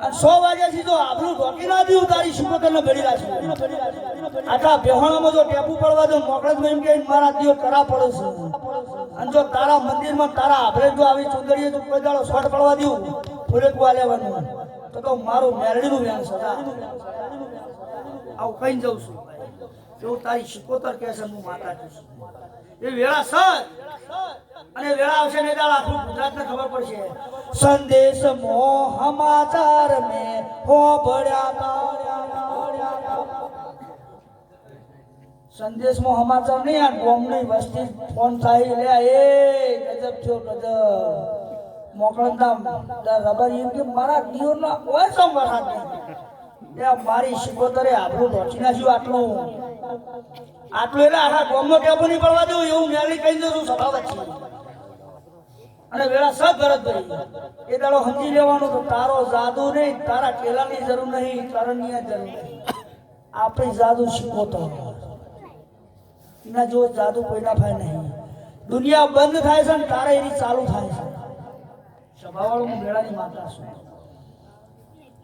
અને 100 વાગ્યા સુધી તો આપણું ઢોકી ના દી ઉતારી શુકરને ભેડી રાખી. આટલા બેહોણામાં જો ટેપુ પડવા દો મોકળજમાં એમ કે મારા દિયો કરા પડે છે અને જો તારા મંદિરમાં તારા આપણે જો આવી ચુંદડીએ જો કોઈ દાડો શોટ પડવા દઉં ફૂલેકવા લેવાનું તો મારું મેરડીનું વ્યાન છે. આવું કઈ જઉં છું એવું તારી શિકોતર કે છે હું માતા છું. એ વેળા સર અને વેળા આવશે ને દાળ આખું ગુજરાતને ખબર પડશે. સંદેશ મો સમાચાર મે હો ભળ્યા સંદેશમાં સમાચાર નહીં આ ગોમની વસ્તી ફોન થાય લે એ ગજબ થયો ગજબ મોકળના રબર એમ કે મારા દિયોના કોઈ સંવરાત નહીં મારી શિકોતરે આપણું ઢોચી નાખ્યું આટલું એટલે આખા ગોમનો ટેપો નહીં પડવા દેવું એવું મેલી કહી દઉં છું સભાવત છે. અને વેળા સબ ભરતભાઈ એ દાડો સમજી લેવાનું તો તારો જાદુ નહીં, તારા કેલાની જરૂર નહીં, કરણની જરૂર નહીં. આપણે જાદુ શીખવો તો એના જેવો જાદુ કોઈના થાય નહીં. દુનિયા બંધ થાય છે ને તારે એની ચાલુ થાય છે. સભાવાળું હું મેળાની માતા છું,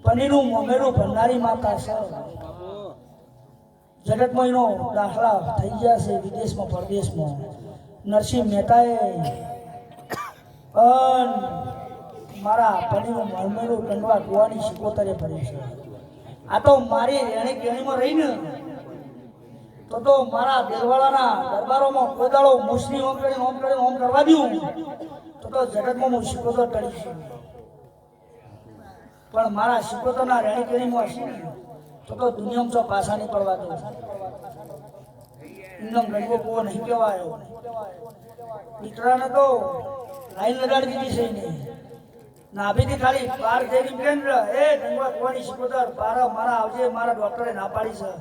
પનીરનું મોમેરું ભંડારી માતા છે. જગતમાં એનો દાખલા થઈ ગયા છે વિદેશમાં પરદેશમાં. નરસિંહ મહેતાએ પણ મારા પનીરનું મોમેરું કંડવા કુવાની શિકોતરે ભર્યું છે. આ તો મારી રેણી કેણીમાં રહીને તો મારા દેલવાળાના દરબારોમાં કોદાળો મુસલી ઓમ કરીને ઓમ કરવા દઉં તો જગતમાં હું શિકોતર કરી છું. પણ મારા શિકોતરના રેણી કેણીમાં હશે તો દુનિયામાં તો પાછા નહીં પડવા દઉં. એમનો ગંગો કૂવો નહીં કહેવાયો. દીકરાને તો લાઈન લગાડી દીધી છે એને નાભીથી ખાલી બાર જઈને કેન્દ્ર એ ગંગવા કૂવાની શિકોતર બાર મારા આવજે, મારા ડોક્ટરે ના પાડી છે.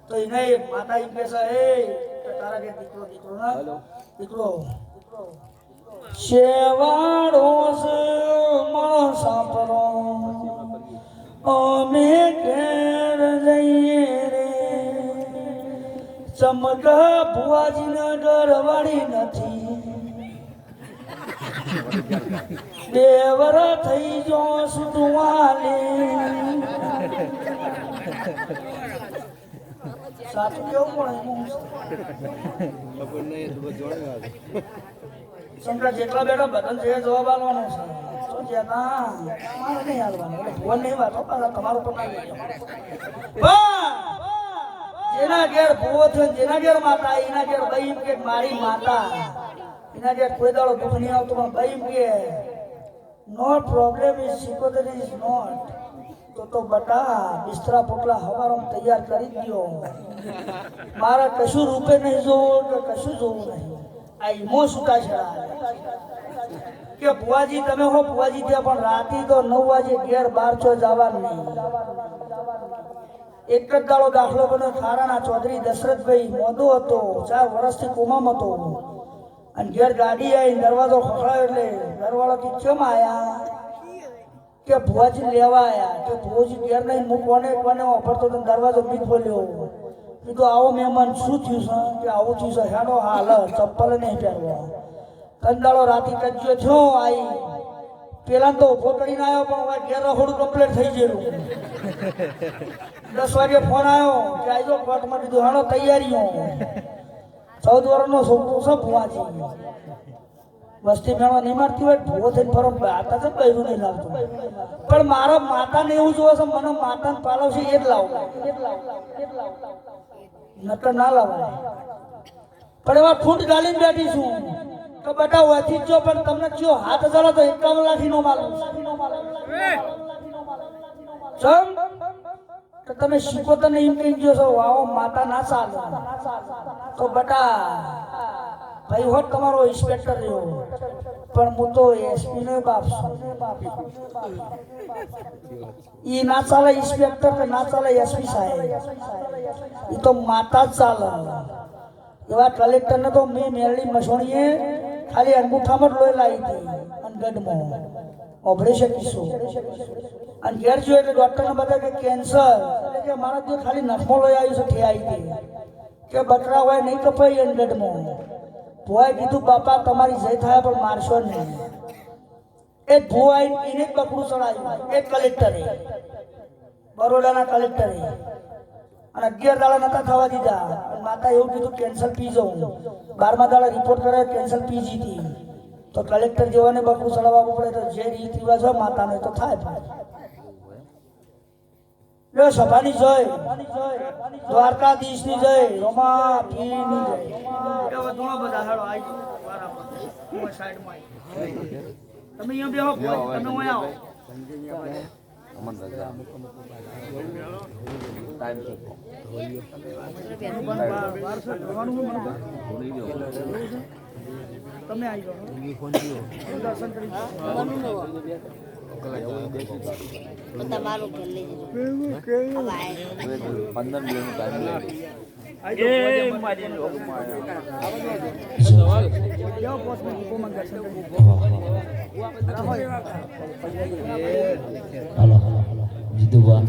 તો એને માતા એમ કહે છે એ તારા કે દીકરો ના દીકરો શેવાડો મણ સાંભળો અમે ઘેર જઈએ રે, ચમકા ભુવાજીના ડરવાળી નથી. દેવર થઈ જો સુટવાલે સાચું કેવું પણ શંકર જેટલા બેઠા બદલ છે જવાબ આપવાનો છે. શું છે મારે નહીં આવવાનું, ફોન નહીં વાતો તમારું તો જેના ઘેર ભૂવો થયો, જેના ઘેર માતા, એના ઘેર ભાઈ કે મારી માતા, એના ઘેર કોઈ દાડો દુઃખ નહીં આવતું. પણ ભાઈ કે no problem is Sikotar is not. તો બટા બિસ્તરા પોટલા હવારમાં તૈયાર કરી દો. મારે કશું રૂપે નહીં જોવું કે કશું જોવું નહીં. આ ઈમો સુતા છે કે ભુવાજી તમે હો ભુવાજી ત્યાં પણ રાતે તો 9 વાગે ઘેર 12 જવાનું નહીં. એક જ દાડો દાખલો બન્યો. થારાના ચૌધરી દશરથભાઈ મોદો હતો, 4 વર્ષથી કોમામ હતો. અને ઘેર ગાડી આવી, દરવાજો ખખડાયો એટલે ઘરવાળો કે કેમ આયા કે ભુવાજી લેવા આયા. કે ભુવાજી ઘેર નહીં, હું કોને વાપરતો તો દરવાજો બીજ બોલ્યો. કીધું આવો મહેમાન શું થયું છે કે આવું થયું છે, હેડો હાલ ચપ્પલ નહીં પહેરવા. કંદાળો રાતી કજ્યો થયો આવી. પેલા તો ઉભો કરીને આવ્યો પણ હવે ઘેર રખોડું કમ્પ્લીટ થઈ ગયેલું. 10 વાગે ફોન આવ્યો કે આજો કોર્ટમાં. કીધું હેડો તૈયારીઓ. 14 વર્ષનો છોકરો છે ભુવાજી. વસ્તી મેળવા નહીં મારતી હોય ભૂવો થઈને ફરો આતા છે બૈરું નહીં લાવતું. પણ મારા માતાને એવું જોવે છે મને માતાને પાલવશે એ જ લાવું, નકર ના લાવાય. પણ એવા ફૂટ ગાલીને બેઠી છું તો બેટા વાંચી જ જો. પણ તમને કયો 7,000 તો 51 લાખી નો માલું ચમ તો તમે શીખોતર ને એમ કહી ગયો છો આવો માતા ના ચાલે. તો બેટા ભાઈ હોત તમારો ઇન્સ્પેક્ટર રહ્યો પણ હું તો એસપી નો બાપ છું. એ ના ચાલે ઇન્સ્પેક્ટર કે ના ચાલે એસપી સાહેબ, એ તો માતા જ ચાલે. એવા કલેક્ટર ને તો મેં મેરડી મસોણીએ ખાલી અંગૂઠામાં જ લોહી લાવી હતી અનગઢમાં ઓપરેશન કિસ્સો. અને ઘેર જોયું એટલે ડોક્ટરને બધા કે કેન્સર, એટલે કે મારા જો ખાલી નખમાં લોહી આવ્યું છે ઠે આવી હતી કે બકરા હોય નહીં કપાઈ અનગઢમાં. ભુવાએ કીધું બાપા તમારી જય થાય પણ મારશો નહીં. એ ભુવાએ એને જ પકડું ચડાવ્યું, એ કલેક્ટરે, બરોડાના કલેક્ટરે. અને 11 દાડા નતા થવા દીધા. માતા એવું કીધું કેન્સર પી જાઉં. 12મા દાડા રિપોર્ટ કરે કેન્સર પી જીતી. તો કલેક્ટર જેવાને બકરું ચડાવવું પડે. તો જે રીત રિવાજ હોય માતાનો તો થાય. લો સભાની જય, દ્વારકાધીશની જય, રોમા પીરની જય. એવા ઘણા બધા હાડો આવી બરાબર સાઈડમાં તમે અહીંયા બેહો, તમે અહીંયા આવો. અમન રજા ટાઈમ છે તમે આવી જાઓ દર્શન કરી તમારું ઘર લઈ 15 મિનિટનો ટાઈમ લે. જાઓ. હાલો જીતુભા